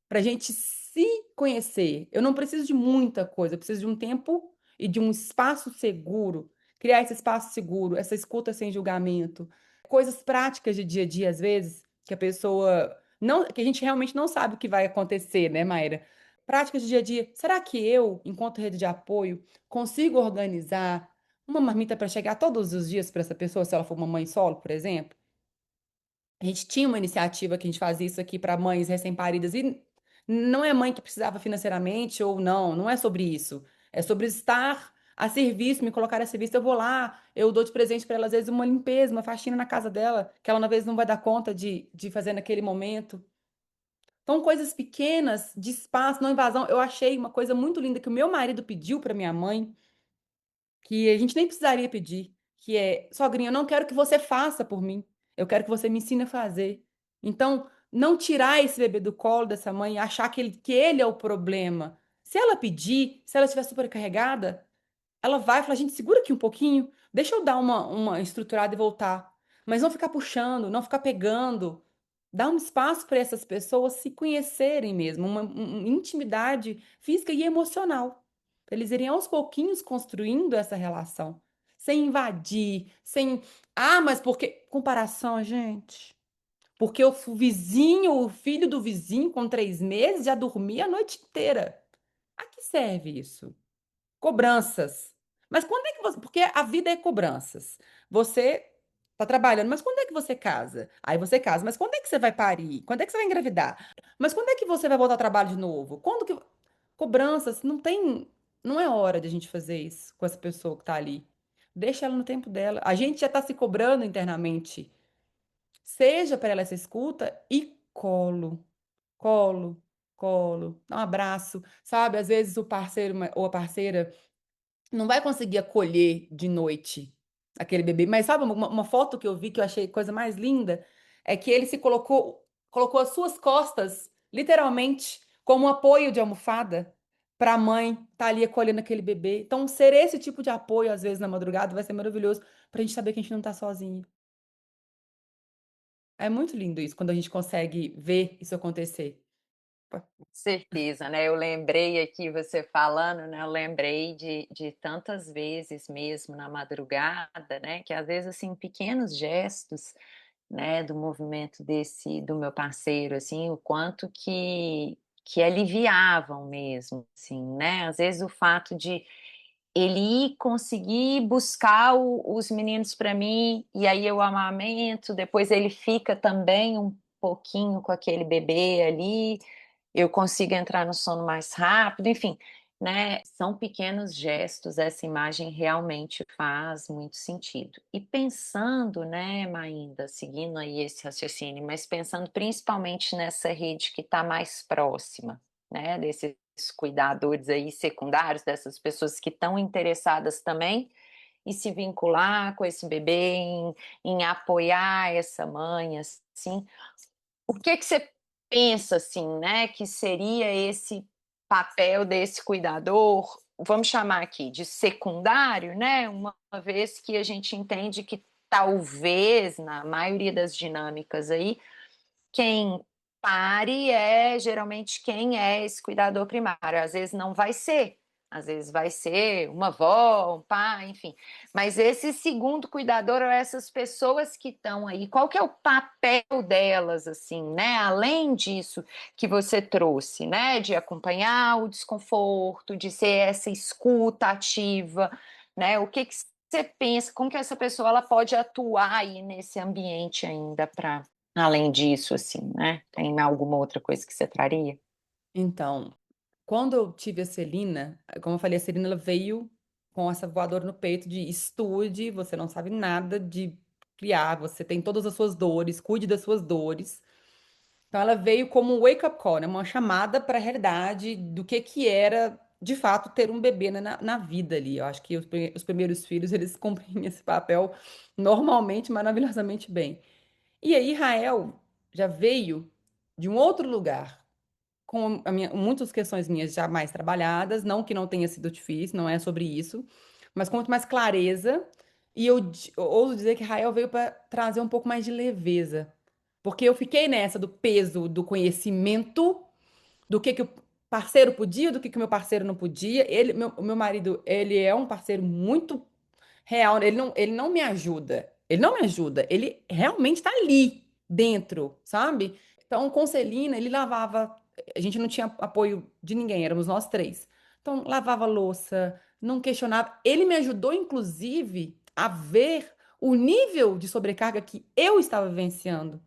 Pra gente se conhecer. Eu não preciso de muita coisa, eu preciso de um tempo e de um espaço seguro. Criar esse espaço seguro, essa escuta sem julgamento. Coisas práticas de dia a dia, às vezes, que a pessoa não, que a gente realmente não sabe o que vai acontecer, né, Maíra? Práticas de dia a dia. Será que eu, enquanto rede de apoio, consigo organizar uma marmita para chegar todos os dias para essa pessoa, se ela for uma mãe solo, por exemplo? A gente tinha uma iniciativa que a gente fazia isso aqui para mães recém-paridas e não é mãe que precisava financeiramente ou não, não é sobre isso. É sobre estar a serviço, me colocar a serviço. Eu vou lá, eu dou de presente para ela, às vezes, uma limpeza, uma faxina na casa dela, que ela, às vezes, não vai dar conta de fazer naquele momento. Então, coisas pequenas, de espaço, não invasão. Eu achei uma coisa muito linda que o meu marido pediu para minha mãe, que a gente nem precisaria pedir, que é: "Sogrinha, eu não quero que você faça por mim, eu quero que você me ensine a fazer". Então, não tirar esse bebê do colo dessa mãe e achar que ele é o problema. Se ela pedir, se ela estiver supercarregada, ela vai falar: "Gente, segura aqui um pouquinho, deixa eu dar uma estruturada e voltar". Mas não ficar puxando, não ficar pegando. Dá um espaço para essas pessoas se conhecerem mesmo, uma intimidade física e emocional. Pra eles irem aos pouquinhos construindo essa relação, sem invadir, sem: "Ah, mas porque" comparação, gente. Porque o vizinho, o filho do vizinho com 3 meses já dormia a noite inteira. A que serve isso? Cobranças. Mas quando é que você, porque a vida é cobranças. Você tá trabalhando, mas quando é que você casa? Aí você casa, mas quando é que você vai parir? Quando é que você vai engravidar? Mas quando é que você vai voltar ao trabalho de novo? Quando que cobranças, não é hora de a gente fazer isso com essa pessoa que tá ali. Deixa ela no tempo dela. A gente já tá se cobrando internamente. Seja para ela essa escuta e colo, colo, colo, dá um abraço, sabe? Às vezes o parceiro ou a parceira não vai conseguir acolher de noite aquele bebê. Mas sabe uma foto que eu vi que eu achei coisa mais linda? É que ele se colocou as suas costas, literalmente, como um apoio de almofada para a mãe estar ali acolhendo aquele bebê. Então, ser esse tipo de apoio, às vezes, na madrugada, vai ser maravilhoso para a gente saber que a gente não está sozinho. É muito lindo isso, quando a gente consegue ver isso acontecer. Certeza, né, eu lembrei aqui você falando, né, eu lembrei de tantas vezes mesmo na madrugada, né, que às vezes, assim, pequenos gestos, né, do movimento desse do meu parceiro, assim, o quanto que aliviavam mesmo, assim, né. Às vezes o fato de ele ir conseguir buscar os meninos para mim, e aí eu amamento, depois ele fica também um pouquinho com aquele bebê ali, eu consigo entrar no sono mais rápido, enfim, né, são pequenos gestos, essa imagem realmente faz muito sentido. E pensando, né, Mainda, seguindo aí esse raciocínio, mas pensando principalmente nessa rede que está mais próxima, né, desses cuidadores aí secundários, dessas pessoas que estão interessadas também em se vincular com esse bebê, em apoiar essa mãe, assim, o que que você pensa, assim, né, que seria esse papel desse cuidador, vamos chamar aqui de secundário, né, uma vez que a gente entende que talvez, na maioria das dinâmicas aí, quem pare é geralmente quem é esse cuidador primário, às vezes não vai ser, às vezes vai ser uma avó, um pai, enfim. Mas esse segundo cuidador ou essas pessoas que estão aí, qual que é o papel delas, assim, né? Além disso que você trouxe, né? De acompanhar o desconforto, de ser essa escuta ativa, né? O que que você pensa, como que essa pessoa ela pode atuar aí nesse ambiente ainda para além disso, assim, né, tem alguma outra coisa que você traria? Então, quando eu tive a Celina, como eu falei, a Celina ela veio com essa voadora no peito de estude, você não sabe nada de criar, você tem todas as suas dores, cuide das suas dores. Então ela veio como um wake up call, né? Uma chamada para a realidade do que era, de fato, ter um bebê na vida ali. Eu acho que os primeiros filhos, eles cumprem esse papel normalmente, maravilhosamente bem. E aí Rael já veio de um outro lugar, com muitas questões minhas já mais trabalhadas, não que não tenha sido difícil, não é sobre isso, mas com muito mais clareza E eu ouso dizer que Rael veio para trazer um pouco mais de leveza. Porque eu fiquei nessa do peso do conhecimento, do que o parceiro podia, do que o meu parceiro não podia. O meu marido, ele é um parceiro muito real, ele não me ajuda. Ele não me ajuda. Ele realmente tá ali dentro, sabe? Então, com Celina, ele lavava. A gente não tinha apoio de ninguém, éramos nós três. Então, lavava louça, não questionava. Ele me ajudou, inclusive, a ver o nível de sobrecarga que eu estava vivenciando.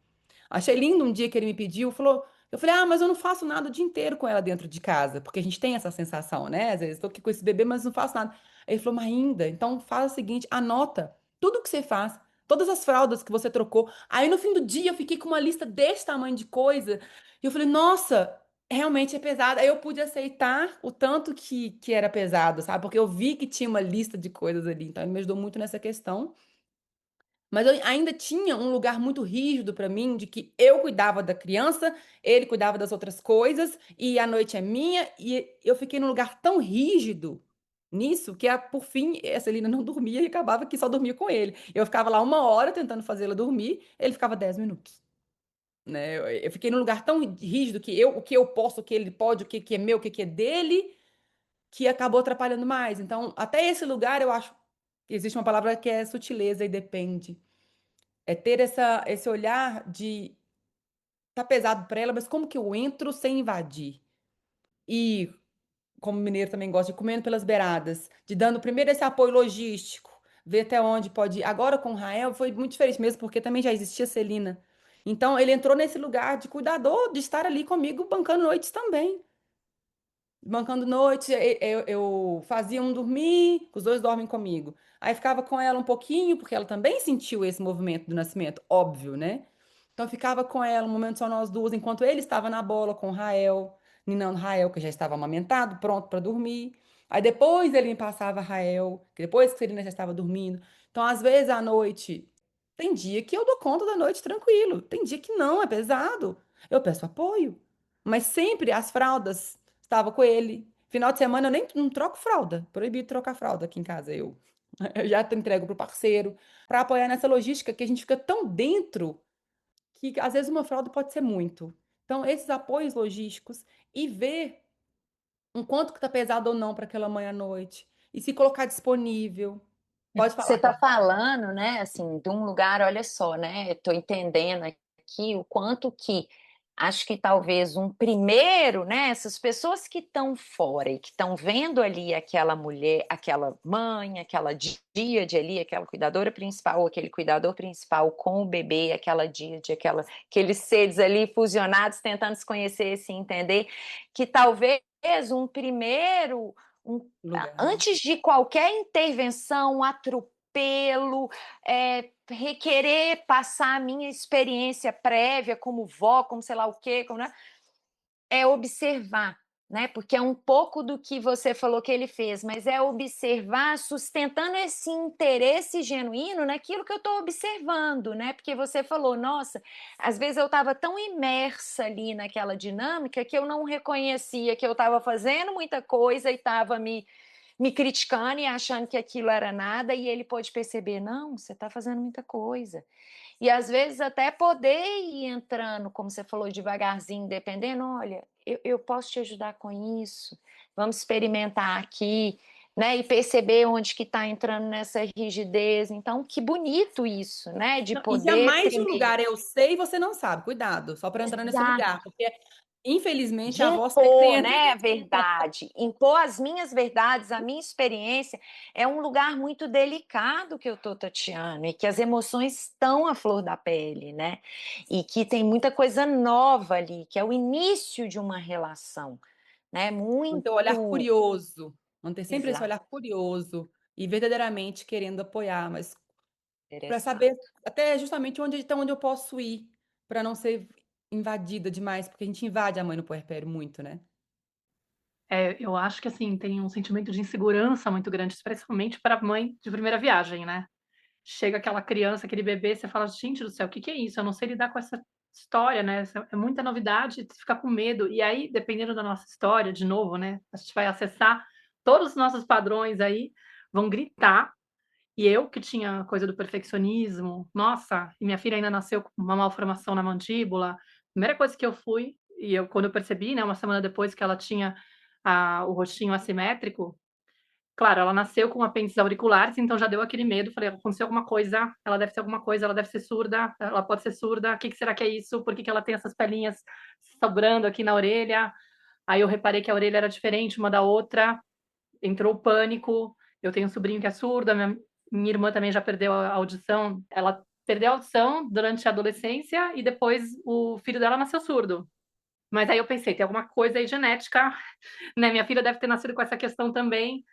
Achei lindo um dia que ele me pediu, falou, eu falei, ah, mas eu não faço nada o dia inteiro com ela dentro de casa, porque a gente tem essa sensação, né? Às vezes estou aqui com esse bebê, mas não faço nada. Ele falou, mas ainda, então faz o seguinte, anota tudo que você faz, todas as fraldas que você trocou. Aí no fim do dia eu fiquei com uma lista desse tamanho de coisa, e eu falei, nossa, realmente é pesado. Aí eu pude aceitar o tanto que era pesado, sabe? Porque eu vi que tinha uma lista de coisas ali, então ele me ajudou muito nessa questão. Mas eu ainda tinha um lugar muito rígido para mim, de que eu cuidava da criança, ele cuidava das outras coisas, e a noite é minha, e eu fiquei num lugar tão rígido nisso, que por fim, a Celina não dormia e acabava que só dormia com ele. Eu ficava lá 1 hora tentando fazê-la dormir, ele ficava 10 minutos. Né? Eu fiquei num lugar tão rígido que o que eu posso, o que ele pode, que é meu, o que é dele, que acabou atrapalhando mais. Então, até esse lugar, eu acho que existe uma palavra que é sutileza e depende. É ter esse olhar de tá pesado para ela, mas como que eu entro sem invadir? E, como mineiro também gosta de comendo pelas beiradas, de dando primeiro esse apoio logístico, ver até onde pode ir. Agora com o Rael foi muito diferente mesmo, porque também já existia Celina. Então ele entrou nesse lugar de cuidador, de estar ali comigo, bancando noites também. Bancando noite, eu fazia um dormir, os dois dormem comigo. Aí ficava com ela um pouquinho, porque ela também sentiu esse movimento do nascimento, óbvio, né? Então eu ficava com ela um momento só nós duas, enquanto ele estava na bola com o Rael, ninando Rael, que já estava amamentado, pronto para dormir. Aí depois ele me passava Rael, que depois que Serena já estava dormindo. Então, às vezes à noite, tem dia que eu dou conta da noite tranquilo, tem dia que não, é pesado. Eu peço apoio. Mas sempre as fraldas estava com ele. Final de semana eu nem não troco fralda. Proibido trocar fralda aqui em casa. Eu já entrego pro parceiro para apoiar nessa logística que a gente fica tão dentro que às vezes uma fralda pode ser muito. Então, esses apoios logísticos e ver um quanto que tá pesado ou não para aquela mãe à noite. E se colocar disponível. Pode Você falar, está Cláudia. falando, né, assim, de um lugar, olha só, né? Estou entendendo aqui o quanto que acho que talvez um primeiro, né? Essas pessoas que estão fora e que estão vendo ali aquela mulher, aquela mãe, aquela díade ali, aquela cuidadora principal, ou aquele cuidador principal com o bebê, aquela díade, aqueles seres ali fusionados tentando se conhecer e se entender, que talvez um primeiro Lugar, né? antes de qualquer intervenção, atropelo, requerer passar a minha experiência prévia como vó, como sei lá o quê, como, né? É observar, né? Porque é um pouco do que você falou que ele fez, mas é observar sustentando esse interesse genuíno naquilo que eu estou observando, né? Porque você falou, nossa, às vezes eu estava tão imersa ali naquela dinâmica que eu não reconhecia que eu estava fazendo muita coisa e estava me criticando e achando que aquilo era nada, e ele pôde perceber, não, você está fazendo muita coisa. E às vezes até poder ir entrando, como você falou, devagarzinho, dependendo, olha, eu posso te ajudar com isso, vamos experimentar aqui, né? E perceber onde que está entrando nessa rigidez. Então, que bonito isso, né? De Não, e poder jamais de um primeiro. lugar eu sei e você não sabe. Cuidado, só para entrar nesse lugar, Exato. porque infelizmente De a voz sempre impor, entra. né, a verdade, impor as minhas verdades, a minha experiência, é um lugar muito delicado que eu tô tateando, e que as emoções estão à flor da pele, né, e que tem muita coisa nova ali, que é o início de uma relação, né, Manter o olhar muito curioso, manter sempre esse exato, olhar curioso e verdadeiramente querendo apoiar, mas para saber interessante. até justamente onde eu posso ir, para não ser invadida demais, porque a gente invade a mãe no puerpério muito, né? Eu acho que, assim, tem um sentimento de insegurança muito grande, especialmente para a mãe de primeira viagem, né. Chega aquela criança, aquele bebê, você fala: "Gente do céu, o que que é isso? Eu não sei lidar com essa história, né, é muita novidade", você fica com medo. E aí, dependendo da nossa história, de novo, né, a gente vai acessar todos os nossos padrões aí, vão gritar, E eu que tinha coisa do perfeccionismo, nossa, e minha filha ainda nasceu com uma malformação na mandíbula. Primeira coisa que eu fui, e eu quando eu percebi, né, uma semana depois que ela tinha o rostinho assimétrico, claro, ela nasceu com apêndices auriculares, então já deu aquele medo, falei: "Aconteceu alguma coisa, ela deve ser alguma coisa, ela deve ser surda, ela pode ser surda, o que que será que é isso? Por que que ela tem essas pelinhas sobrando aqui na orelha?". Aí eu reparei que a orelha era diferente uma da outra, entrou o pânico. Eu tenho um sobrinho que é surdo, a minha irmã também já perdeu a audição. Ela perdeu a audição durante a adolescência e depois o filho dela nasceu surdo. Mas aí eu pensei: "Tem alguma coisa aí genética, né, minha filha deve ter nascido com essa questão também".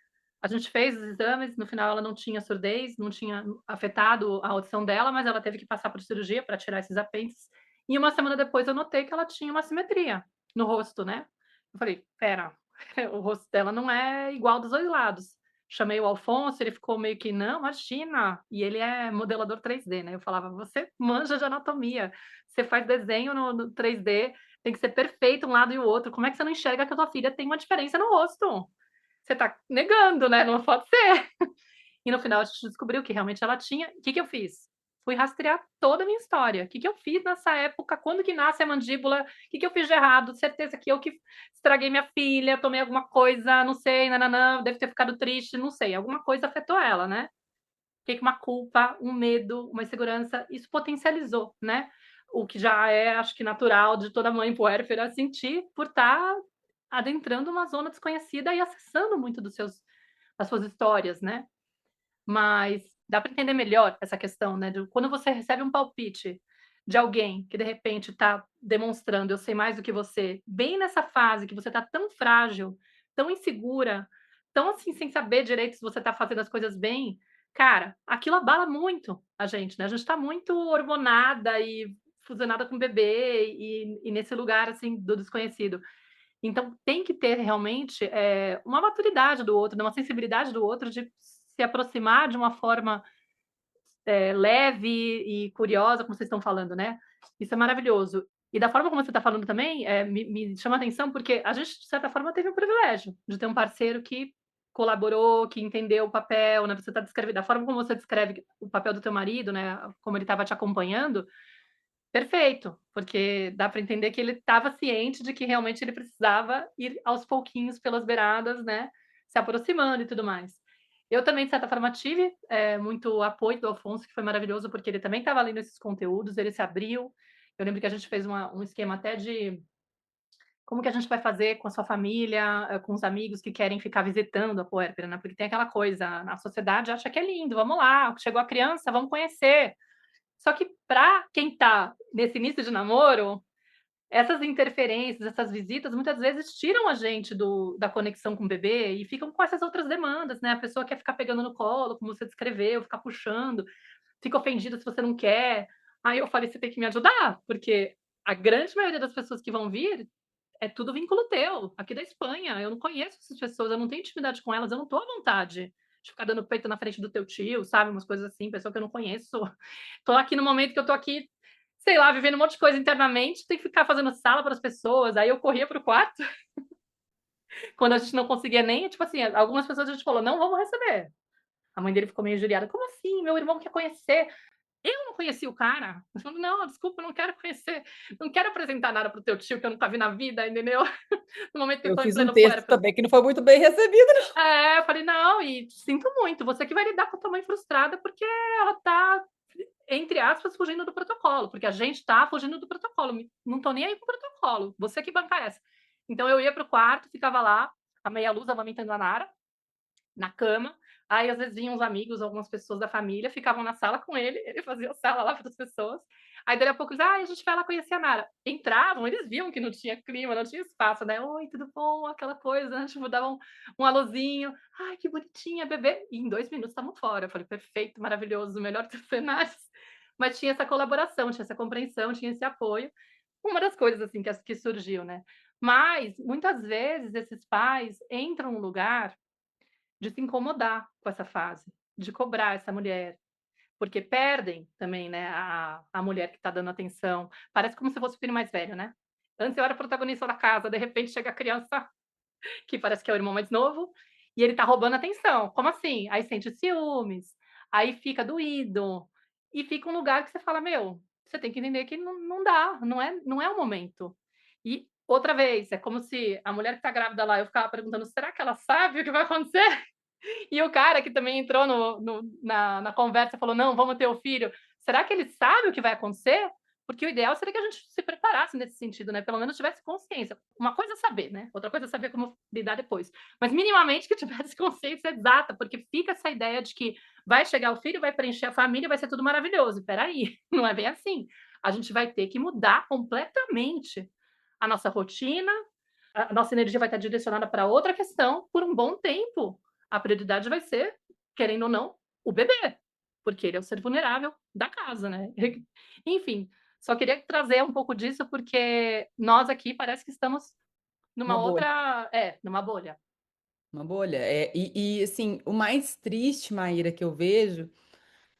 A gente fez os exames, no final ela não tinha surdez, não tinha afetado a audição dela, mas ela teve que passar por cirurgia para tirar esses apêndices. E uma semana depois eu notei que ela tinha uma assimetria no rosto, né. Eu falei: "Espera, o rosto dela não é igual dos 2 lados". Chamei o Alfonso, ele ficou meio que: "Não, imagina". E ele é modelador 3D, né, eu falava: "Você manja de anatomia, você faz desenho no 3D, tem que ser perfeito um lado e o outro, como é que você não enxerga que a tua filha tem uma diferença no rosto? Você tá negando, né, não pode ser". E no final a gente descobriu que realmente ela tinha. O que que eu fiz? Fui rastrear toda a minha história. O que que eu fiz nessa época? Quando que nasce a mandíbula? O que que eu fiz de errado? Certeza que eu que estraguei minha filha, tomei alguma coisa, não sei, nã deve ter ficado triste, não sei, alguma coisa afetou ela, né. Que uma culpa, um medo, uma insegurança, isso potencializou, né, o que já é, acho que natural de toda mãe puérpera sentir por estar adentrando uma zona desconhecida e acessando muito dos seus das suas histórias, né. Mas dá para entender melhor essa questão, né, de quando você recebe um palpite de alguém que de repente está demonstrando: "Eu sei mais do que você", bem nessa fase que você está tão frágil, tão insegura, tão assim, sem saber direito se você está fazendo as coisas bem, cara, aquilo abala muito a gente, né, a gente está muito hormonada e fusionada com o bebê e nesse lugar, assim, do desconhecido. Então tem que ter realmente, uma maturidade do outro, né, uma sensibilidade do outro de se aproximar de uma forma, leve e curiosa, como vocês estão falando, né. Isso é maravilhoso. E da forma como você está falando também, me chama a atenção, porque a gente, de certa forma, teve o privilégio de ter um parceiro que colaborou, que entendeu o papel, né, você está descrevendo da forma como você descreve o papel do teu marido, né, como ele estava te acompanhando, perfeito, porque dá para entender que ele estava ciente de que realmente ele precisava ir aos pouquinhos pelas beiradas, né, se aproximando e tudo mais. Eu também, de certa forma, tive, muito apoio do Afonso, que foi maravilhoso, porque ele também estava lendo esses conteúdos, ele se abriu. Eu lembro que a gente fez um esquema até de como que a gente vai fazer com a sua família, com os amigos que querem ficar visitando a puérpera, né, porque tem aquela coisa, a sociedade acha que é lindo, vamos lá, chegou a criança, vamos conhecer. Só que para quem tá nesse início de namoro, essas interferências, essas visitas, muitas vezes tiram a gente da conexão com o bebê e ficam com essas outras demandas, né, a pessoa quer ficar pegando no colo, como você descreveu, ficar puxando, fica ofendida se você não quer. Aí eu falei: "Você tem que me ajudar, porque a grande maioria das pessoas que vão vir é tudo vínculo teu, aqui da Espanha, eu não conheço essas pessoas, eu não tenho intimidade com elas, eu não tô à vontade de ficar dando peito na frente do teu tio, sabe, umas coisas assim, pessoa que eu não conheço. Tô aqui no momento que eu tô aqui, sei lá, vivendo um monte de coisa internamente, tem que ficar fazendo sala para as pessoas". Aí eu corria para o quarto, quando a gente não conseguia nem tipo assim, algumas pessoas a gente falou: "Não vamos receber". A mãe dele ficou meio injuriada: "Como assim? Meu irmão quer conhecer". Eu não conheci o cara. Eu falei: "Não, desculpa, eu não quero conhecer, não quero apresentar nada para o teu tio que eu nunca vi na vida", entendeu? No momento que eu Eu tô em fiz um pleno texto puérpera. também que não foi muito bem recebido. É, eu falei: "Não, e sinto muito, você que vai lidar com a tua mãe frustrada, porque ela tá, entre aspas, fugindo do protocolo, porque a gente tá fugindo do protocolo, não tô nem aí com o protocolo, você que banca essa". Então eu ia para o quarto, ficava lá, a meia luz amamentando a Nara, na cama, aí às vezes vinham uns amigos, algumas pessoas da família, ficavam na sala com ele, ele fazia a sala lá para as pessoas, aí dali a pouco eles: "Ai, a gente vai lá conhecer a Nara". Entravam, eles viam que não tinha clima, não tinha espaço, né, "Oi, tudo bom?", aquela coisa, né, tipo, davam um alôzinho, "Ai, que bonitinha, bebê", e em 2 minutos estavam fora. Eu falei: "Perfeito, maravilhoso, o melhor dos cenários". Mas tinha essa colaboração, tinha essa compreensão, tinha esse apoio. Uma das coisas, assim, que surgiu, né. Mas, muitas vezes, esses pais entram num lugar de se incomodar com essa fase, de cobrar essa mulher, porque perdem também, né, a mulher que está dando atenção. Parece como se fosse o filho mais velho, né. Antes eu era protagonista da casa, de repente chega a criança que parece que é o irmão mais novo, e ele tá roubando atenção. Como assim? Aí sente ciúmes, aí fica doído, e fica um lugar que você fala: "Meu, você tem que entender que não dá, não é o momento". E outra vez, é como se a mulher que tá grávida lá, eu ficava perguntando: "Será que ela sabe o que vai acontecer?" E o cara que também entrou na conversa falou: "Não, vamos ter o filho". Será que ele sabe o que vai acontecer? Porque o ideal seria que a gente se preparasse nesse sentido, né, pelo menos tivesse consciência. Uma coisa é saber, né, outra coisa é saber como lidar depois. Mas minimamente que tivesse consciência exata, porque fica essa ideia de que vai chegar o filho, vai preencher a família, vai ser tudo maravilhoso. Espera aí, não é bem assim. A gente vai ter que mudar completamente a nossa rotina, a nossa energia vai estar direcionada para outra questão por um bom tempo. A prioridade vai ser, querendo ou não, o bebê, porque ele é o ser vulnerável da casa, né. Enfim, só queria trazer um pouco disso, porque nós aqui parece que estamos numa Uma bolha. outra numa bolha. Uma bolha. Assim, o mais triste, Maíra, que eu vejo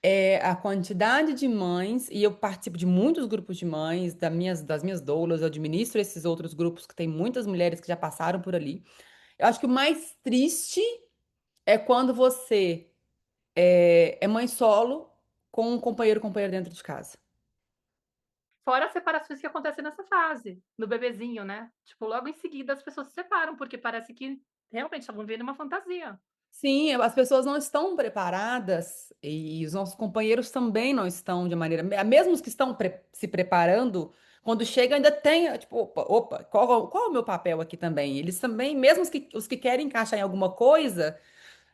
é a quantidade de mães, e eu participo de muitos grupos de mães, das minhas doulas, eu administro esses outros grupos que tem muitas mulheres que já passaram por ali. Eu acho que o mais triste é quando você é mãe solo com um companheiro, companheira dentro de casa. Fora as separações que acontecem nessa fase, no bebezinho, né. Tipo, logo em seguida as pessoas se separam, porque parece que realmente estavam vivendo uma fantasia. Sim, as pessoas não estão preparadas e os nossos companheiros também não estão de maneira, mesmo os que estão se preparando, quando chega ainda tem, tipo, opa, qual é o meu papel aqui também? Eles também, mesmo os que querem encaixar em alguma coisa,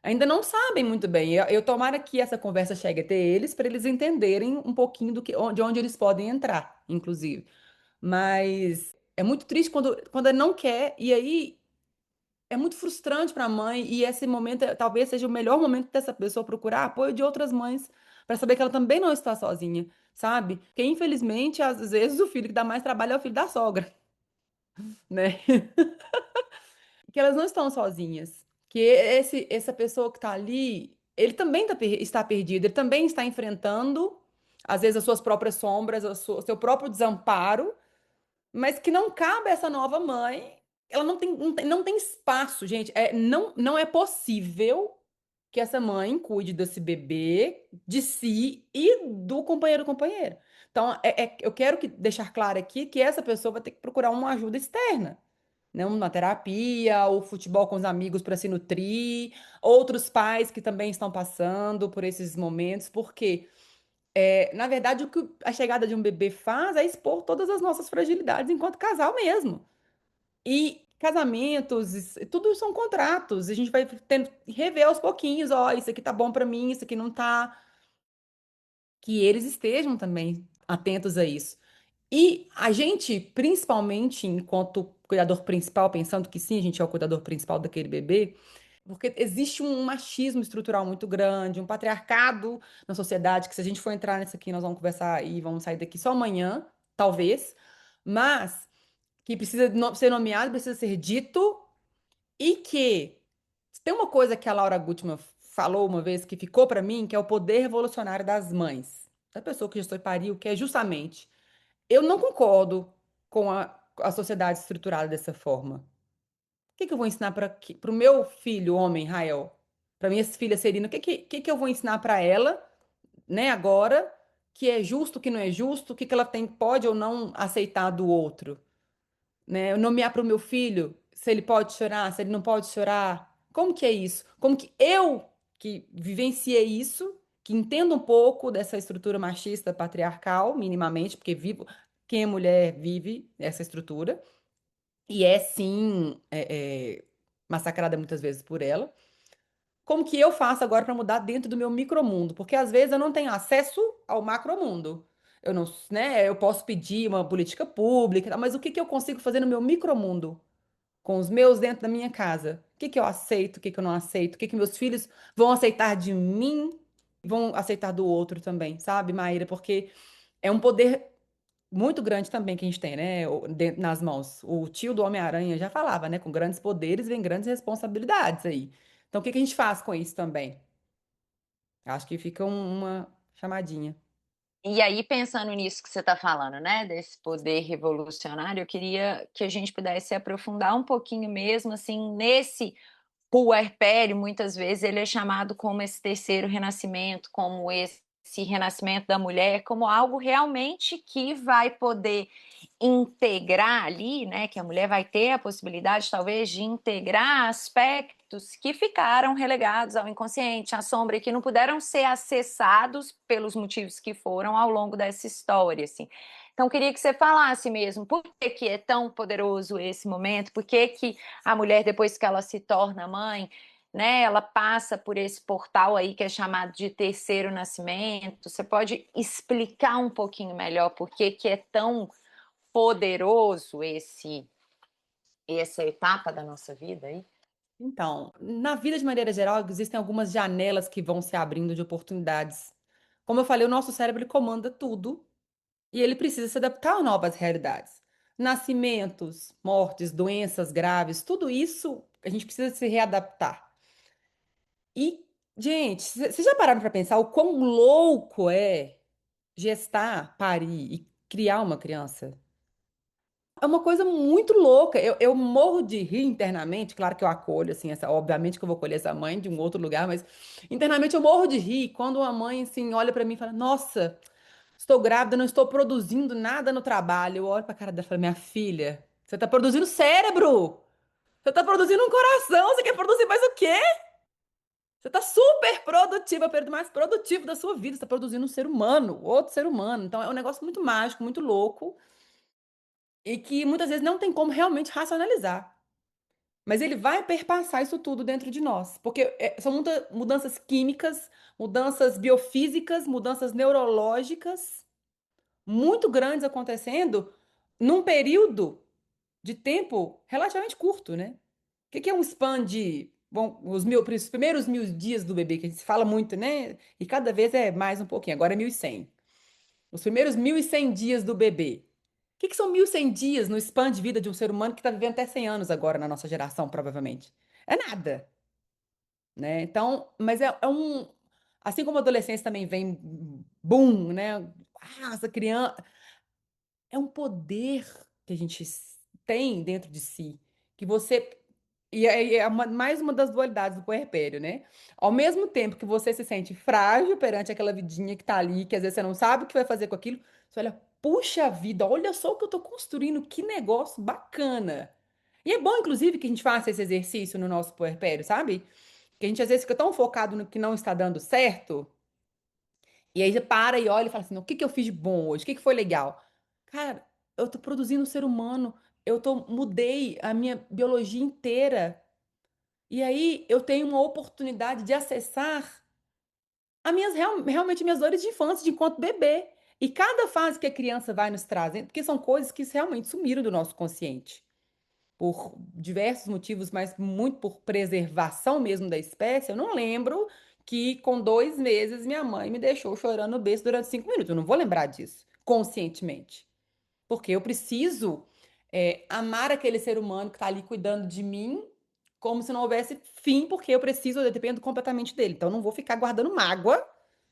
ainda não sabem muito bem. Eu tomara que essa conversa chegue até eles para eles entenderem um pouquinho de onde eles podem entrar, inclusive. Mas é muito triste quando ele não quer, e aí é muito frustrante para a mãe, e esse momento talvez seja o melhor momento dessa pessoa procurar apoio de outras mães, para saber que ela também não está sozinha, sabe? Porque infelizmente, às vezes, o filho que dá mais trabalho é o filho da sogra, né? Que elas não estão sozinhas. Que essa pessoa que está ali, ele também está perdido, ele também está enfrentando, às vezes, as suas próprias sombras, o seu próprio desamparo, mas que não cabe a essa nova mãe. Ela não tem espaço, gente. Não é possível que essa mãe cuide desse bebê, de si e do companheiro companheira. Então, eu quero deixar claro aqui que essa pessoa vai ter que procurar uma ajuda externa, né? Uma terapia, o futebol com os amigos para se nutrir, outros pais que também estão passando por esses momentos, porque na verdade, o que a chegada de um bebê faz é expor todas as nossas fragilidades enquanto casal mesmo. E casamentos, tudo são contratos. A gente vai tendo que rever aos pouquinhos, ó, isso aqui tá bom pra mim, isso aqui não tá. Que eles estejam também atentos a isso. E a gente, principalmente enquanto cuidador principal, pensando que sim, a gente é o cuidador principal daquele bebê, porque existe um machismo estrutural muito grande, um patriarcado na sociedade, que se a gente for entrar nisso aqui, nós vamos conversar e vamos sair daqui só amanhã, talvez, mas que precisa ser nomeado, precisa ser dito, e que tem uma coisa que a Laura Gutman falou uma vez que ficou para mim, que é o poder revolucionário das mães, da pessoa que gestou e pariu, que é justamente, eu não concordo com a sociedade estruturada dessa forma. O que eu vou ensinar para o meu filho, homem, Rael? Para minha filha Serina, o que eu vou ensinar para ela, né, agora, que é justo, que não é justo, o que ela pode ou não aceitar do outro, né? Eu nomear para o meu filho se ele pode chorar, se ele não pode chorar. Como que é isso? Como que eu, que vivenciei isso, que entendo um pouco dessa estrutura machista patriarcal, minimamente, porque vivo, quem é mulher vive essa estrutura, e é sim massacrada muitas vezes por ela. Como que eu faço agora para mudar dentro do meu micromundo? Porque às vezes eu não tenho acesso ao macromundo. Eu não, né, eu posso pedir uma política pública, mas o que que eu consigo fazer no meu micromundo? Com os meus dentro da minha casa? O que que eu aceito, o que que eu não aceito? O que que meus filhos vão aceitar de mim, vão aceitar do outro também, sabe, Maíra? Porque é um poder muito grande também que a gente tem, né, nas mãos. O tio do Homem-Aranha já falava, né, com grandes poderes vem grandes responsabilidades aí. Então, o que que a gente faz com isso também? Acho que fica uma chamadinha. E aí, pensando nisso que você está falando, né, desse poder revolucionário, eu queria que a gente pudesse aprofundar um pouquinho mesmo, assim, nesse puerpério, muitas vezes, ele é chamado como esse terceiro renascimento, como esse renascimento da mulher, como algo realmente que vai poder integrar ali, né, que a mulher vai ter a possibilidade, talvez, de integrar aspectos que ficaram relegados ao inconsciente, à sombra, e que não puderam ser acessados pelos motivos que foram ao longo dessa história, assim. Então, queria que você falasse mesmo, por que que é tão poderoso esse momento, por que que a mulher, depois que ela se torna mãe, né, ela passa por esse portal aí que é chamado de terceiro nascimento. Você pode explicar um pouquinho melhor por que que é tão poderoso essa etapa da nossa vida aí? Então, na vida de maneira geral, existem algumas janelas que vão se abrindo de oportunidades. Como eu falei, o nosso cérebro ele comanda tudo e ele precisa se adaptar a novas realidades. Nascimentos, mortes, doenças graves, tudo isso a gente precisa se readaptar. E, gente, vocês já pararam para pensar o quão louco é gestar, parir e criar uma criança? É uma coisa muito louca. Eu morro de rir internamente. Claro que eu acolho, assim, obviamente que eu vou acolher essa mãe de um outro lugar, mas internamente eu morro de rir quando uma mãe, assim, olha pra mim e fala: Nossa, estou grávida, não estou produzindo nada no trabalho. Eu olho pra cara dela e falo: Minha filha, você tá produzindo cérebro! Você tá produzindo um coração! Você quer produzir mais o quê? Você tá super produtiva, é o período mais produtivo da sua vida. Você tá produzindo um ser humano, outro ser humano. Então é um negócio muito mágico, muito louco e que muitas vezes não tem como realmente racionalizar. Mas ele vai perpassar isso tudo dentro de nós, porque são mudanças químicas, mudanças biofísicas, mudanças neurológicas muito grandes acontecendo num período de tempo relativamente curto, né? O que que é um span de, bom, os primeiros 1.000 dias do bebê, que a gente fala muito, né? E cada vez é mais um pouquinho, agora é 1.100. Os primeiros 1.100 dias do bebê. O que que são 1.100 dias no span de vida de um ser humano que está vivendo até 100 anos agora na nossa geração, provavelmente? É nada, né? Então, mas é um. Assim como a adolescência também vem boom, né? Ah, essa criança. É um poder que a gente tem dentro de si, que você. E aí é mais uma das dualidades do puerpério, né? Ao mesmo tempo que você se sente frágil perante aquela vidinha que tá ali, que às vezes você não sabe o que vai fazer com aquilo, você olha, puxa vida, olha só o que eu tô construindo, que negócio bacana. E é bom, inclusive, que a gente faça esse exercício no nosso puerpério, sabe? Que a gente às vezes fica tão focado no que não está dando certo, e aí você para e olha e fala assim, o que que eu fiz de bom hoje? O que que foi legal? Cara, eu tô produzindo um ser humano, mudei a minha biologia inteira. E aí eu tenho uma oportunidade de acessar realmente minhas dores de infância, de enquanto bebê. E cada fase que a criança vai nos trazendo, porque são coisas que realmente sumiram do nosso consciente, por diversos motivos, mas muito por preservação mesmo da espécie. Eu não lembro que com 2 meses minha mãe me deixou chorando no berço durante 5 minutos. Eu não vou lembrar disso conscientemente. Porque eu preciso amar aquele ser humano que está ali cuidando de mim como se não houvesse fim, porque eu dependo completamente dele. Então, eu não vou ficar guardando mágoa,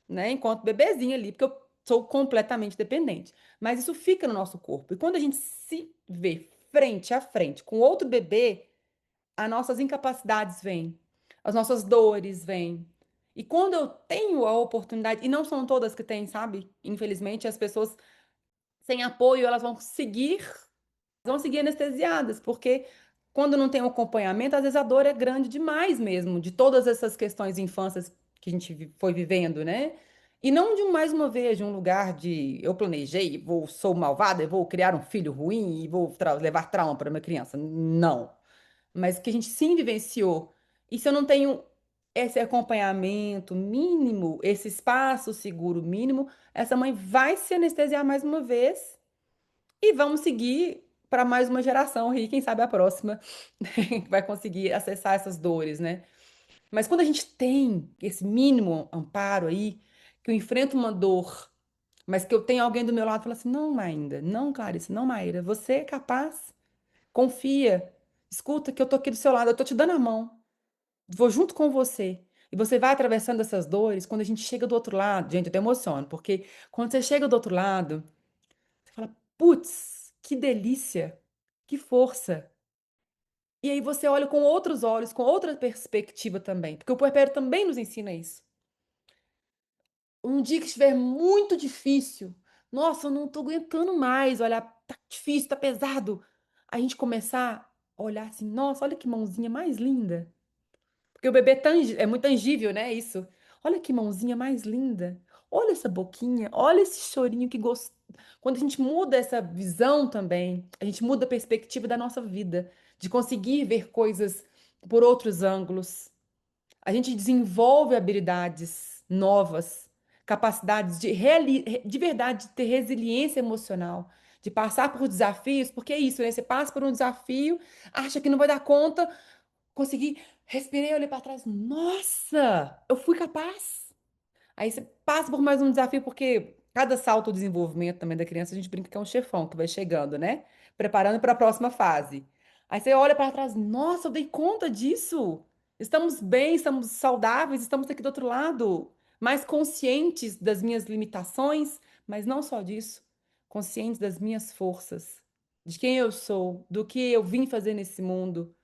né, enquanto bebezinho ali, porque eu sou completamente dependente. Mas isso fica no nosso corpo. E quando a gente se vê frente a frente com outro bebê, as nossas incapacidades vêm, as nossas dores vêm. E quando eu tenho a oportunidade, e não são todas que têm, sabe? Infelizmente, as pessoas sem apoio, elas vão seguir anestesiadas, porque quando não tem um acompanhamento, às vezes a dor é grande demais mesmo, de todas essas questões de infâncias que a gente foi vivendo, né? E não de mais uma vez, de um lugar de eu planejei, sou malvada, eu vou criar um filho ruim e vou levar trauma para minha criança. Não. Mas que a gente sim vivenciou. E se eu não tenho esse acompanhamento mínimo, esse espaço seguro mínimo, essa mãe vai se anestesiar mais uma vez e vamos seguir para mais uma geração aí, quem sabe a próxima vai conseguir acessar essas dores, né? Mas quando a gente tem esse mínimo amparo aí, que eu enfrento uma dor, mas que eu tenho alguém do meu lado que fala assim: não, ainda, não, Clarice, não, Maíra, você é capaz, confia, escuta que eu tô aqui do seu lado, eu tô te dando a mão, vou junto com você. E você vai atravessando essas dores, quando a gente chega do outro lado, gente, eu até emociono, porque quando você chega do outro lado, você fala, putz, que delícia, que força. E aí você olha com outros olhos, com outra perspectiva também, porque o puerpério também nos ensina isso. Um dia que estiver muito difícil, nossa, eu não tô aguentando mais, olha, tá difícil, tá pesado. A gente começar a olhar assim, nossa, olha que mãozinha mais linda. Porque o bebê é muito tangível, né? Isso. Olha que mãozinha mais linda. Olha essa boquinha. Olha esse chorinho que gostoso. Quando a gente muda essa visão também, a gente muda a perspectiva da nossa vida, de conseguir ver coisas por outros ângulos. A gente desenvolve habilidades novas, capacidades de verdade de ter resiliência emocional, de passar por desafios, porque é isso, né? Você passa por um desafio, acha que não vai dar conta, consegui, respirei, olhei para trás, nossa, eu fui capaz. Aí você passa por mais um desafio, porque cada salto do desenvolvimento também da criança, a gente brinca que é um chefão que vai chegando, né? Preparando para a próxima fase. Aí você olha para trás, nossa, eu dei conta disso. Estamos bem, estamos saudáveis, estamos aqui do outro lado, mais conscientes das minhas limitações, mas não só disso, conscientes das minhas forças, de quem eu sou, do que eu vim fazer nesse mundo.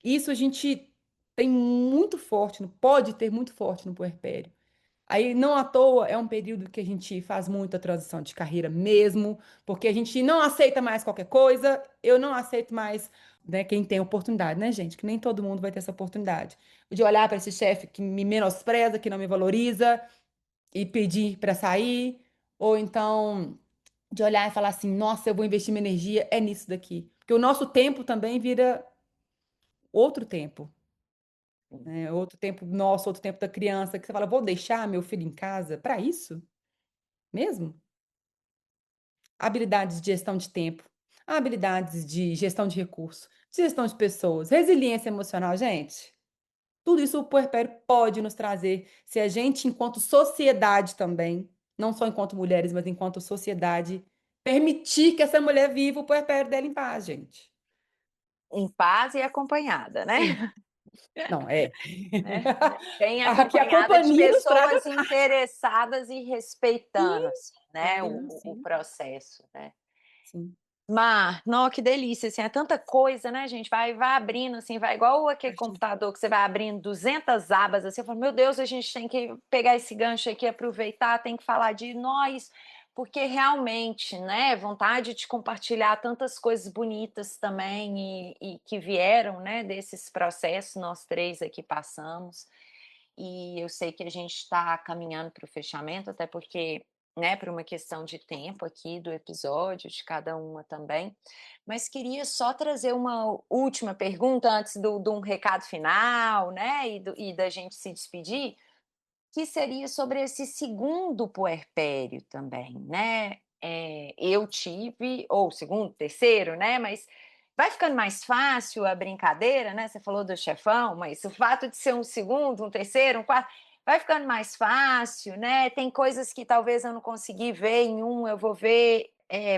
Isso a gente tem muito forte, pode ter muito forte no puerpério. Aí, não à toa, é um período que a gente faz muita transição de carreira mesmo, porque a gente não aceita mais qualquer coisa, eu não aceito mais, né, quem tem oportunidade, né, gente? Que nem todo mundo vai ter essa oportunidade. De olhar para esse chefe que me menospreza, que não me valoriza, e pedir para sair, ou então de olhar e falar assim, nossa, eu vou investir minha energia, é nisso daqui. Porque o nosso tempo também vira outro tempo, né? Outro tempo nosso, outro tempo da criança, que você fala, vou deixar meu filho em casa para isso mesmo? Habilidades de gestão de tempo, habilidades de gestão de recursos, de gestão de pessoas, resiliência emocional, gente. Tudo isso o puerpério pode nos trazer se a gente, enquanto sociedade também, não só enquanto mulheres, mas enquanto sociedade, permitir que essa mulher viva o puerpério dela em paz, gente. Em paz e acompanhada, né? Sim, não, é. Né? Bem Que a acompanhada de companhia nos traga pessoas interessadas e respeitando, sim, assim, né, claro, o sim, processo, né. sim. Mar, nó, que delícia, assim, é tanta coisa, né, gente, vai abrindo, assim, vai igual aquele computador que você vai abrindo 200 abas, assim, eu falo: "Meu Deus, a gente tem que pegar esse gancho aqui, aproveitar, tem que falar de nós", porque realmente, né, vontade de compartilhar tantas coisas bonitas também e que vieram, né, desses processos, nós 3 aqui passamos. E eu sei que a gente está caminhando para o fechamento, até porque, né, por uma questão de tempo aqui do episódio, de cada uma também. Mas queria só trazer uma última pergunta antes de um recado final, né, e da gente se despedir, que seria sobre esse segundo puerpério também, né. Eu tive ou segundo, terceiro, né, mas vai ficando mais fácil a brincadeira, né, você falou do chefão, mas o fato de ser um segundo, um terceiro, um quarto, vai ficando mais fácil, né, tem coisas que talvez eu não consegui ver em um, eu vou ver,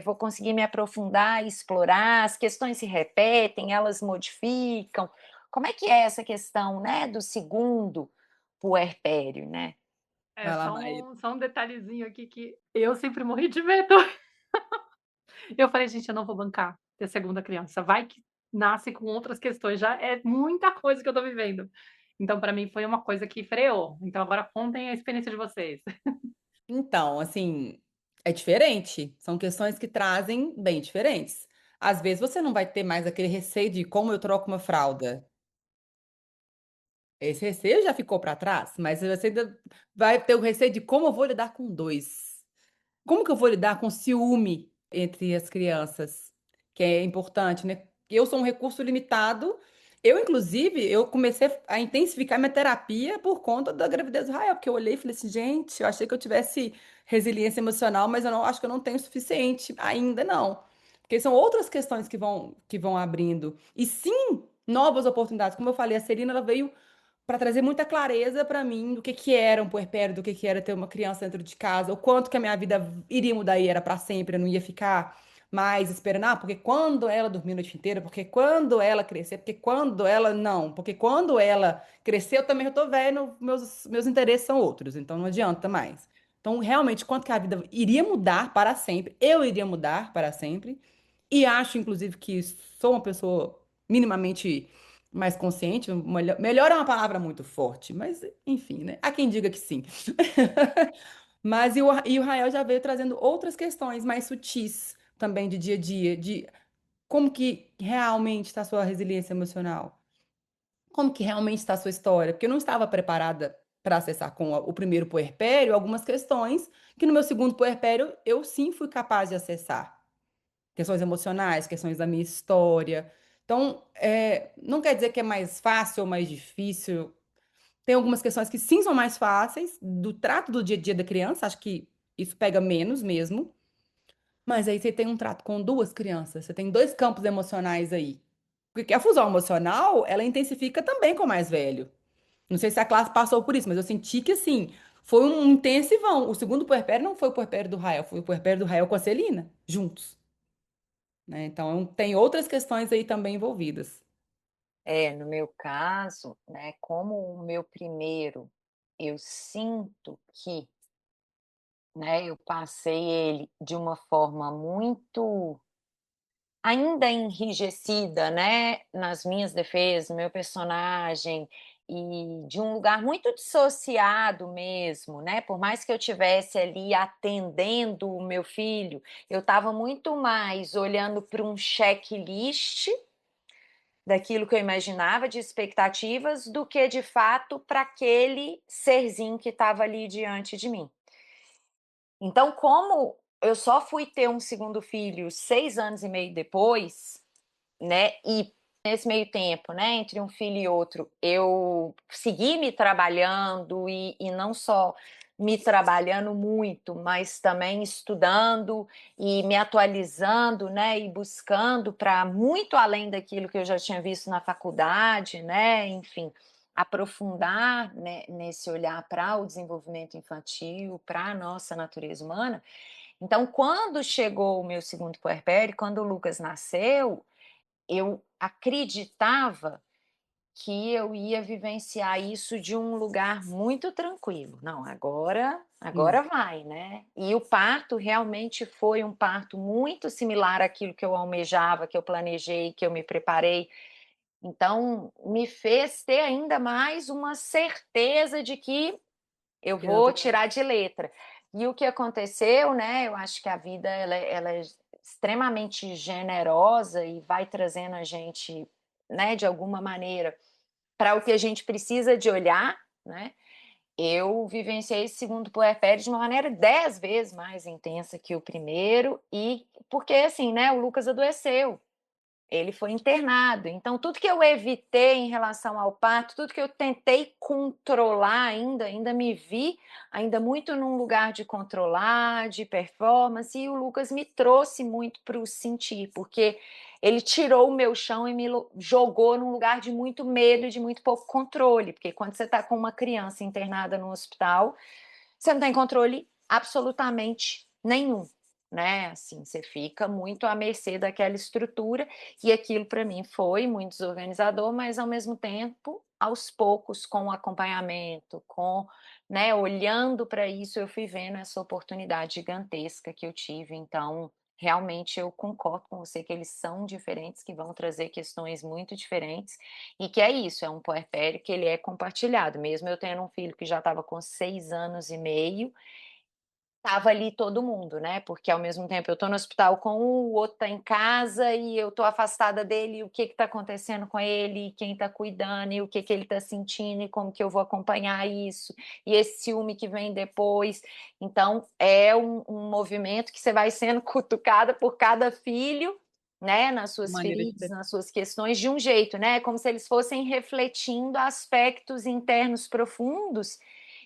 vou conseguir me aprofundar e explorar, as questões se repetem, elas modificam. Como é que é essa questão, né, do segundo puerpério, né? É, Vai lá, Maíra. só um detalhezinho aqui que eu sempre morri de medo. Eu falei: "Gente, eu não vou bancar ter segunda criança, vai que nasce com outras questões, já é muita coisa que eu tô vivendo". Então para mim foi uma coisa que freou, então agora contem a experiência de vocês. Então, assim, é diferente. São questões que trazem bem diferentes. Às vezes você não vai ter mais aquele receio de como eu troco uma fralda. Esse receio já ficou para trás, mas você ainda vai ter o receio de como eu vou lidar com 2. Como que eu vou lidar com ciúme entre as crianças? Que é importante, né? Eu sou um recurso limitado. Eu, inclusive, eu comecei a intensificar minha terapia por conta da gravidez do Rael, porque eu olhei e falei assim, gente, eu achei que eu tivesse resiliência emocional, mas eu não acho que eu não tenho o suficiente ainda não. Porque são outras questões que vão abrindo. E sim, novas oportunidades. Como eu falei, a Celina ela veio para trazer muita clareza para mim do que era um puerpério, do que era ter uma criança dentro de casa, o quanto que a minha vida iria mudar e era para sempre, eu não ia ficar mais esperando, porque quando ela dormir a noite inteira, porque quando ela crescer, porque quando ela não, porque quando ela crescer, eu também já tô velho, meus interesses são outros, então não adianta mais. Então, realmente, quanto que a vida iria mudar para sempre, eu iria mudar para sempre, e acho, inclusive, que sou uma pessoa minimamente mais consciente. Melhor é uma palavra muito forte, mas enfim, né? Há quem diga que sim. Mas e o Rael já veio trazendo outras questões mais sutis também de dia a dia, de como que realmente está a sua resiliência emocional, como que realmente está a sua história, porque eu não estava preparada para acessar com o primeiro puerpério algumas questões que no meu segundo puerpério eu sim fui capaz de acessar. Questões emocionais, questões da minha história. Então, não quer dizer que é mais fácil ou mais difícil. Tem algumas questões que sim são mais fáceis, do trato do dia a dia da criança, acho que isso pega menos mesmo. Mas aí você tem um trato com duas crianças, você tem dois campos emocionais aí. Porque a fusão emocional, ela intensifica também com o mais velho. Não sei se a classe passou por isso, mas eu senti que, assim, foi um intensivão. O segundo puerpério não foi o puerpério do Rael, foi o puerpério do Rael com a Celina, juntos, né? Então, tem outras questões aí também envolvidas. No meu caso, né, como o meu primeiro, eu sinto que, né, eu passei ele de uma forma muito ainda enrijecida, né, nas minhas defesas, no meu personagem, e de um lugar muito dissociado mesmo, né, por mais que eu tivesse ali atendendo o meu filho, eu estava muito mais olhando para um checklist daquilo que eu imaginava de expectativas do que de fato para aquele serzinho que estava ali diante de mim. Então, como eu só fui ter um segundo filho 6 anos e meio depois, né, e nesse meio tempo, né, entre um filho e outro, eu segui me trabalhando e não só me trabalhando muito, mas também estudando e me atualizando, né, e buscando para muito além daquilo que eu já tinha visto na faculdade, né, enfim, aprofundar, né, nesse olhar para o desenvolvimento infantil, para a nossa natureza humana. Então, quando chegou o meu segundo puerpério, quando o Lucas nasceu, eu acreditava que eu ia vivenciar isso de um lugar muito tranquilo. Não, agora Sim, vai, né? E o parto realmente foi um parto muito similar àquilo que eu almejava, que eu planejei, que eu me preparei. Então, me fez ter ainda mais uma certeza de que eu vou criança. tirar de letra. E o que aconteceu, né? Eu acho que a vida ela é extremamente generosa e vai trazendo a gente, né, de alguma maneira, para o que a gente precisa de olhar, né? Eu vivenciei esse segundo puerpério de uma maneira 10 vezes mais intensa que o primeiro, e porque assim, né? O Lucas adoeceu. Ele foi internado. Então, tudo que eu evitei em relação ao parto, tudo que eu tentei controlar ainda me vi ainda muito num lugar de controlar, de performance, e o Lucas me trouxe muito para o sentir, porque ele tirou o meu chão e me jogou num lugar de muito medo e de muito pouco controle, porque quando você está com uma criança internada no hospital, você não tem controle absolutamente nenhum, né? Assim, você fica muito à mercê daquela estrutura, e aquilo para mim foi muito desorganizador, mas ao mesmo tempo, aos poucos, com o acompanhamento, com, né, olhando para isso, eu fui vendo essa oportunidade gigantesca que eu tive. Então, realmente eu concordo com você que eles são diferentes, que vão trazer questões muito diferentes, e que é isso, é um puerpério que ele é compartilhado. Mesmo eu tendo um filho que já estava com 6 anos e meio, estava ali todo mundo, né, porque ao mesmo tempo eu estou no hospital com um, o outro está em casa e eu estou afastada dele, e o que está acontecendo com ele, e quem está cuidando, e o que ele está sentindo, e como que eu vou acompanhar isso, e esse ciúme que vem depois. Então é um movimento que você vai sendo cutucada por cada filho, né, nas De suas maneira feridas, diferente. nas suas questões, de um jeito, né, como se eles fossem refletindo aspectos internos profundos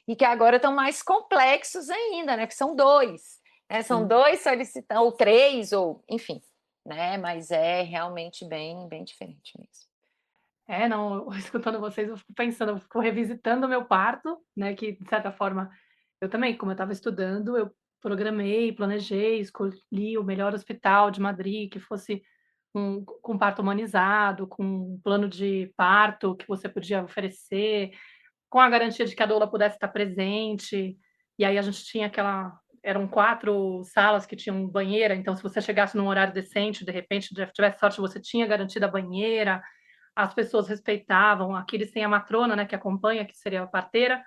e que agora estão mais complexos ainda, né? Porque são dois, né? São Sim. dois solicitantes, ou três, ou enfim, né? Mas é realmente bem diferente mesmo. Não, escutando vocês, eu fico pensando, eu fico revisitando o meu parto, né, que de certa forma eu também, como eu estava estudando, eu programei, planejei, escolhi o melhor hospital de Madrid, que fosse com parto humanizado, com um plano de parto que você podia oferecer, com a garantia de que a doula pudesse estar presente. E aí a gente tinha aquela eram 4 salas que tinham banheira, então se você chegasse num horário decente, de repente, já tivesse sorte, você tinha garantida a banheira, as pessoas respeitavam. Aqui eles têm a matrona, né, que acompanha, que seria a parteira,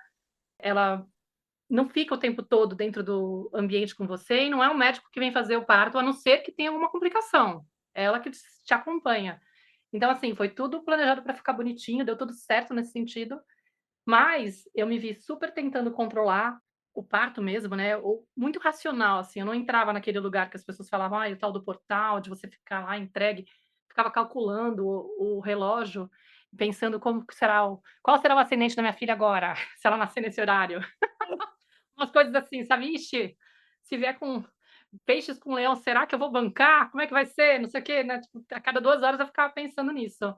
ela não fica o tempo todo dentro do ambiente com você e não é um médico que vem fazer o parto, a não ser que tenha alguma complicação. É ela que te acompanha. Então, assim, foi tudo planejado para ficar bonitinho, deu tudo certo nesse sentido. Mas eu me vi super tentando controlar o parto mesmo, né, ou muito racional, assim, eu não entrava naquele lugar que as pessoas falavam: "Ai, o tal do portal, de você ficar lá entregue", ficava calculando o relógio, pensando como que será o qual será o ascendente da minha filha agora, se ela nascer nesse horário. Umas coisas assim, sabe: "Ixi, se vier com peixes com leão, será que eu vou bancar? Como é que vai ser?", não sei o quê, né, tipo, a cada 2 horas eu ficava pensando nisso.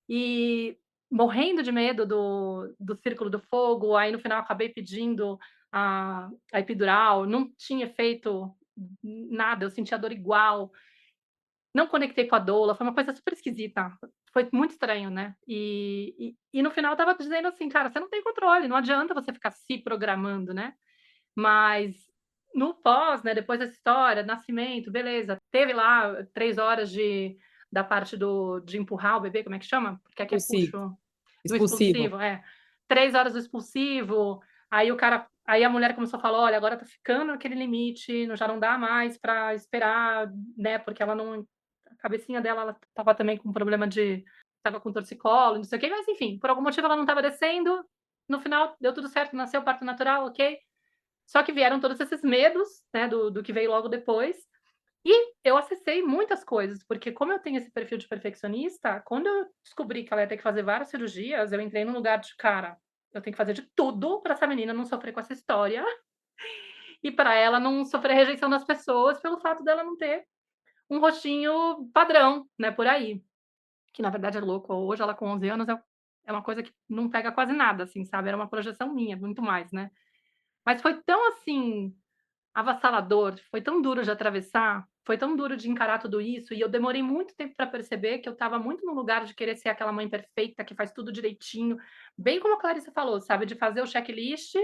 E morrendo de medo do círculo do fogo, aí no final acabei pedindo a epidural, não tinha efeito nada, eu sentia dor igual, não conectei com a doula, foi uma coisa super esquisita, foi muito estranho, né. E no final eu estava dizendo assim: "Cara, você não tem controle, não adianta você ficar se programando, né". Mas no pós, né, depois dessa história, nascimento, beleza, teve lá 3 horas da parte de empurrar o bebê, como é que chama? Porque aqui é Expulsivo. puxo. Do Expulsivo. expulsivo, é. 3 horas do expulsivo, aí a mulher começou a falar: "Olha, agora tá ficando naquele limite, já não dá mais pra esperar", né, porque ela não a cabecinha dela, ela estava também com problema de estava com torcicolo, não sei o quê, mas enfim, por algum motivo ela não estava descendo, no final deu tudo certo, nasceu parto natural, ok. Só que vieram todos esses medos, né, do que veio logo depois, e eu acessei muitas coisas, porque como eu tenho esse perfil de perfeccionista, quando eu descobri que ela ia ter que fazer várias cirurgias, eu entrei num lugar de: "Cara, eu tenho que fazer de tudo para essa menina não sofrer com essa história, e para ela não sofrer rejeição das pessoas pelo fato dela não ter um rostinho padrão, né, por aí". Que na verdade é louco, hoje ela com 11 anos é uma coisa que não pega quase nada, assim, sabe, era uma projeção minha, muito mais, né. Mas foi tão, assim, avassalador, foi tão duro de atravessar, foi tão duro de encarar tudo isso, e eu demorei muito tempo para perceber que eu estava muito no lugar de querer ser aquela mãe perfeita, que faz tudo direitinho, bem como a Clarissa falou, sabe, de fazer o checklist,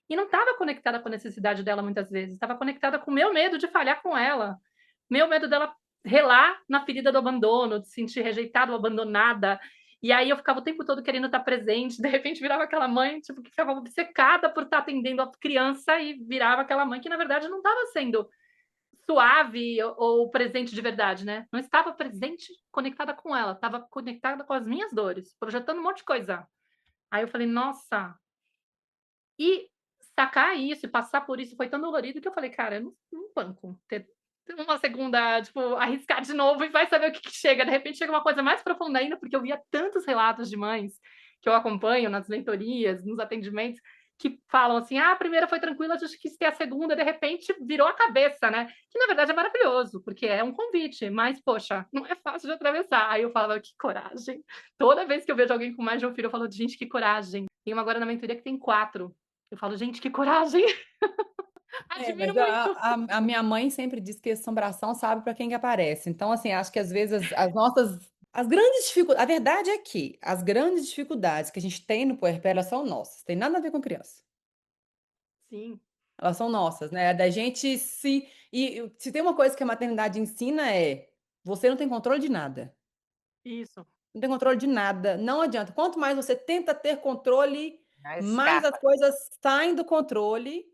e não estava conectada com a necessidade dela muitas vezes, estava conectada com o meu medo de falhar com ela, meu medo dela relar na ferida do abandono, de se sentir rejeitada ou abandonada, e aí eu ficava o tempo todo querendo estar presente, de repente virava aquela mãe, tipo, que ficava obcecada por estar atendendo a criança e virava aquela mãe que na verdade não estava sendo suave ou presente de verdade, né, não estava presente, conectada com ela, estava conectada com as minhas dores, projetando um monte de coisa. Aí eu falei: "Nossa", e sacar isso e passar por isso foi tão dolorido que eu falei: "Cara, eu não banco ter uma segunda, tipo, arriscar de novo e vai saber o que que chega". De repente chega uma coisa mais profunda ainda, porque eu via tantos relatos de mães que eu acompanho nas mentorias, nos atendimentos, que falam assim: "Ah, a primeira foi tranquila, a gente quis ter a segunda", de repente virou a cabeça, né. Que na verdade é maravilhoso, porque é um convite, mas poxa, não é fácil de atravessar. Aí eu falava: "Que coragem". Toda vez que eu vejo alguém com mais de um filho, eu falo: "Gente, que coragem". Tem uma agora na mentoria que tem 4. Eu falo: "Gente, que coragem". É, Admiro mas muito. a minha mãe sempre diz que assombração sabe para quem que aparece. Então, assim, acho que às vezes as nossas as grandes dificuldades, a verdade é que as grandes dificuldades que a gente tem no puerpério, elas são nossas, tem nada a ver com criança. Sim, Elas são nossas, né, da gente se tem uma coisa que a maternidade ensina é: você não tem controle de nada. isso. Não tem controle de nada, não adianta. Quanto mais você tenta ter controle, Não mais as escapa. coisas saem do controle.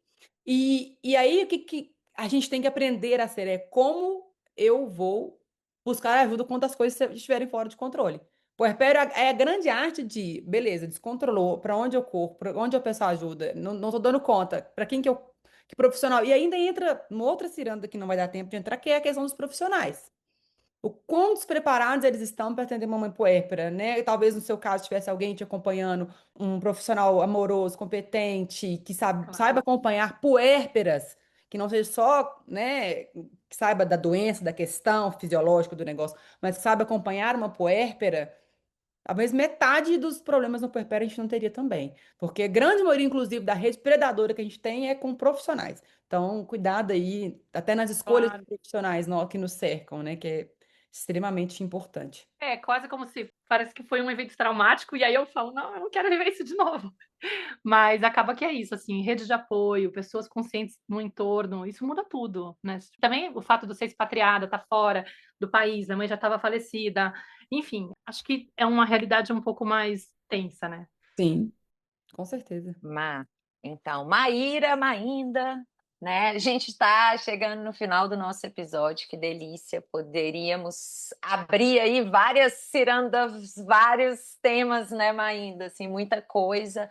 E aí o que que a gente tem que aprender a ser é como eu vou buscar ajuda quando as coisas estiverem fora de controle. Puerpério é a grande arte de, beleza, descontrolou, para onde eu corro, para onde eu peço ajuda, não tô dando conta, para quem que profissional. E ainda entra uma outra ciranda que não vai dar tempo de entrar, que é a questão dos profissionais. O quão despreparados eles estão para atender uma mãe puérpera, né? Talvez no seu caso tivesse alguém te acompanhando, um profissional amoroso, competente, que saiba Claro, acompanhar puérperas, que não seja só, né, que saiba da doença, da questão fisiológica do negócio, mas que saiba acompanhar uma puérpera. Talvez metade dos problemas no puerpério a gente não teria também, porque a grande maioria, inclusive, da rede predadora que a gente tem é com profissionais. Então, cuidado aí, até nas escolhas de claro. profissionais que nos cercam, né? Que extremamente importante. É, quase como se parece que foi um evento traumático, e aí eu falo: "Não, eu não quero viver isso de novo". Mas acaba que é isso, assim, rede de apoio, pessoas conscientes no entorno, isso muda tudo, né. Também o fato de eu ser expatriada, estar fora do país, minha mãe já estava falecida, enfim, acho que é uma realidade um pouco mais tensa, né. Sim, com certeza. Ma então, Maíra, Mainda, né, a gente está chegando no final do nosso episódio, que delícia, poderíamos abrir aí várias cirandas, vários temas, né, Mainda, assim, muita coisa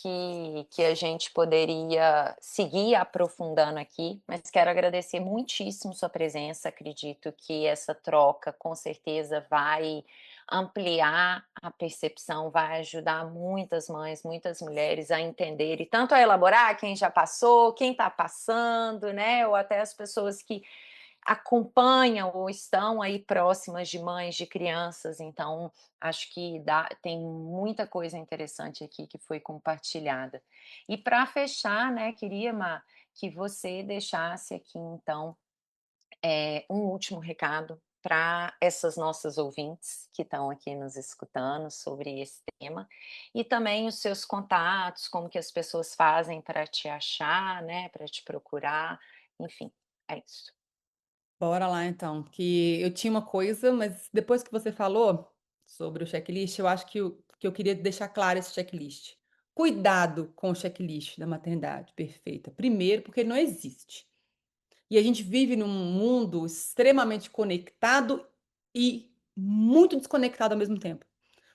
que a gente poderia seguir aprofundando aqui, mas quero agradecer muitíssimo sua presença. Acredito que essa troca com certeza vai ampliar a percepção, vai ajudar muitas mães, muitas mulheres a entenderem, tanto a elaborar quem já passou, quem está passando, né? Ou até as pessoas que acompanham ou estão aí próximas de mães de crianças, então acho que tem muita coisa interessante aqui que foi compartilhada. E para fechar, né, queria, Má, que você deixasse aqui então um último recado para essas nossas ouvintes que estão aqui nos escutando sobre esse tema, e também os seus contatos, como que as pessoas fazem para te achar, né, para te procurar, enfim, é isso. Bora lá então, que eu tinha uma coisa, mas depois que você falou sobre o checklist, eu acho que eu queria deixar claro esse checklist. Cuidado com o checklist da maternidade perfeita. Primeiro, porque ele não existe. E a gente vive num mundo extremamente conectado e muito desconectado ao mesmo tempo.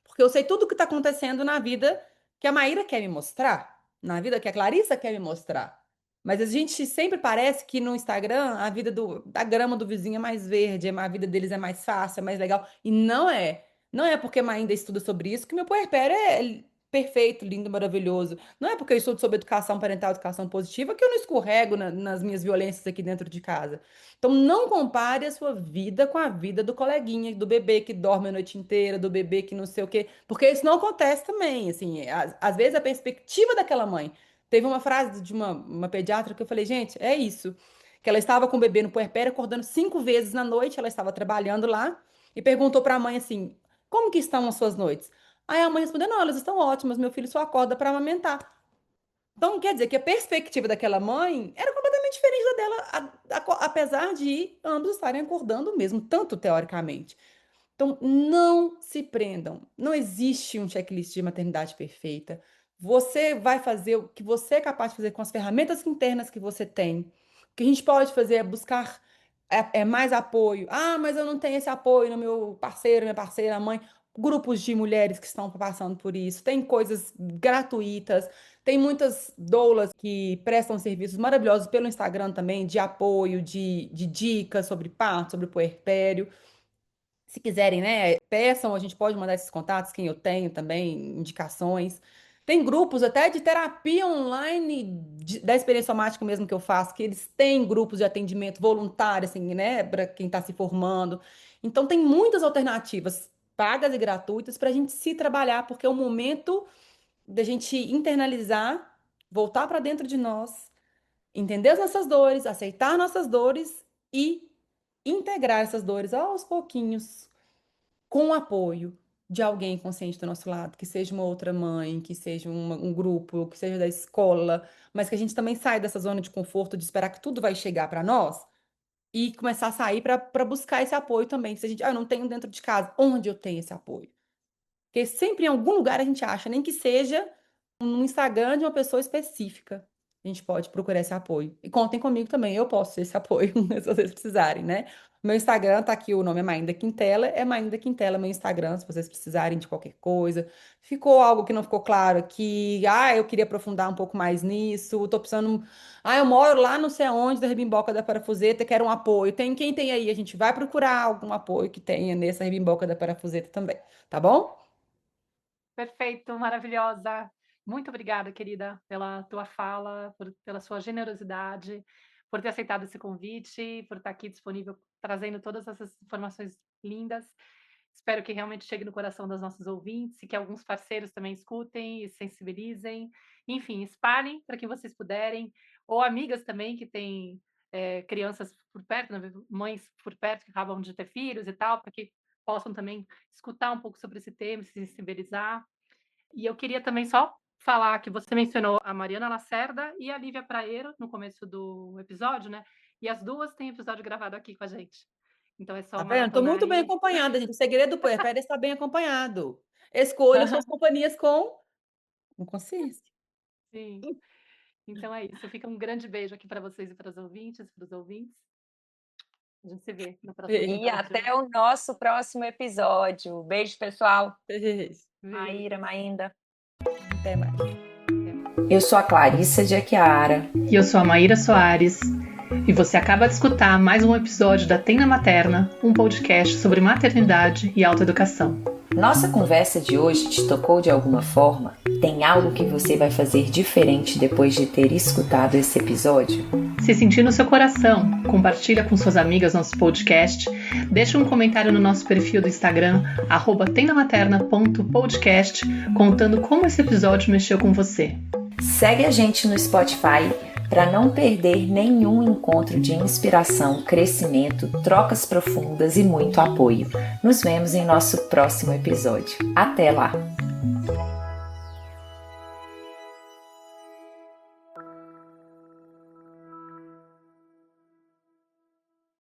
Porque eu sei tudo o que está acontecendo na vida que a Maíra quer me mostrar, na vida que a Clarissa quer me mostrar. Mas a gente sempre parece que no Instagram a vida da grama do vizinho é mais verde, a vida deles é mais fácil, é mais legal. E não é. Não é porque a ainda estuda sobre isso que meu puerpério é perfeito, lindo, maravilhoso. Não é porque eu estudo sobre educação parental, educação positiva, que eu não escorrego nas minhas violências aqui dentro de casa. Então, não compare a sua vida com a vida do coleguinha, do bebê que dorme a noite inteira, do bebê que não sei o quê, porque isso não acontece também. Assim, às vezes a perspectiva daquela mãe. Teve uma frase de uma pediatra que eu falei, gente, é isso. Que ela estava com o bebê no puerpério, acordando 5 vezes na noite, ela estava trabalhando lá, e perguntou para a mãe assim: como que estão as suas noites? Aí a mãe respondeu: não, elas estão ótimas, meu filho só acorda para amamentar. Então, quer dizer que a perspectiva daquela mãe era completamente diferente da dela, apesar de ambos estarem acordando mesmo, tanto teoricamente. Então, não se prendam. Não existe um checklist de maternidade perfeita. Você vai fazer o que você é capaz de fazer com as ferramentas internas que você tem. O que a gente pode fazer é buscar mais apoio. Ah, mas eu não tenho esse apoio no meu parceiro, minha parceira, mãe. Grupos de mulheres que estão passando por isso. Tem coisas gratuitas. Tem muitas doulas que prestam serviços maravilhosos pelo Instagram também, de apoio, de dicas sobre parto, sobre puerpério. Se quiserem, né, peçam, a gente pode mandar esses contatos, quem eu tenho também, indicações. Tem grupos até de terapia online da experiência somática mesmo que eu faço, que eles têm grupos de atendimento voluntário, assim, né, para quem está se formando. Então, tem muitas alternativas pagas e gratuitas para a gente se trabalhar, porque é o momento da gente internalizar, voltar para dentro de nós, entender as nossas dores, aceitar nossas dores e integrar essas dores aos pouquinhos com o apoio de alguém consciente do nosso lado, que seja uma outra mãe, que seja um grupo, que seja da escola, mas que a gente também saia dessa zona de conforto de esperar que tudo vai chegar para nós e começar a sair para buscar esse apoio também. Se a gente, eu não tenho dentro de casa, onde eu tenho esse apoio? Porque sempre em algum lugar a gente acha, nem que seja no Instagram de uma pessoa específica. A gente pode procurar esse apoio. E contem comigo também, eu posso ser esse apoio, se vocês precisarem, né? Meu Instagram tá aqui, o nome é Mainda Quintela, é Mainda Quintela meu Instagram, se vocês precisarem de qualquer coisa. Ficou algo que não ficou claro aqui? Ah, eu queria aprofundar um pouco mais nisso, tô precisando. Ah, eu moro lá não sei aonde, da Rebimboca da Parafuseta, quero um apoio. Quem tem aí? A gente vai procurar algum apoio que tenha nessa Rebimboca da Parafuseta também, tá bom? Perfeito, maravilhosa. Muito obrigada, querida, pela tua fala, pela sua generosidade, por ter aceitado esse convite, por estar aqui disponível, trazendo todas essas informações lindas. Espero que realmente chegue no coração das nossas ouvintes e que alguns parceiros também escutem e se sensibilizem. Enfim, espalhem para quem vocês puderem, ou amigas também que têm crianças por perto, né, mães por perto que acabam de ter filhos e tal, para que possam também escutar um pouco sobre esse tema, se sensibilizar. E eu queria também só falar que você mencionou a Mariana Lacerda e a Lívia Praeiro no começo do episódio, né? E as duas têm episódio gravado aqui com a gente. Então é só Tá vendo? Estou maratonar muito bem aí. acompanhada, gente. O segredo do puerpério é estar bem acompanhado. Escolha suas companhias com consciência. Sim. Então é isso. Fica um grande beijo aqui para vocês e para os ouvintes, para os ouvintes. A gente se vê no próximo Beijo. E episódio. até o nosso próximo episódio. Beijo, pessoal. Beijo. Beijo. Maíra, Mainda. Até mais. Até mais. Eu sou a Clarissa de Aquiara. E eu sou a Maíra Soares. E você acaba de escutar mais um episódio da Tenda Materna, um podcast sobre maternidade e autoeducação. Nossa conversa de hoje te tocou de alguma forma? Tem algo que você vai fazer diferente depois de ter escutado esse episódio? Se sentir no seu coração, compartilha com suas amigas nosso podcast, deixa um comentário no nosso perfil do Instagram, @tendamaterna.podcast, contando como esse episódio mexeu com você. Segue a gente no Spotify para não perder nenhum encontro de inspiração, crescimento, trocas profundas e muito apoio. Nos vemos em nosso próximo episódio. Até lá!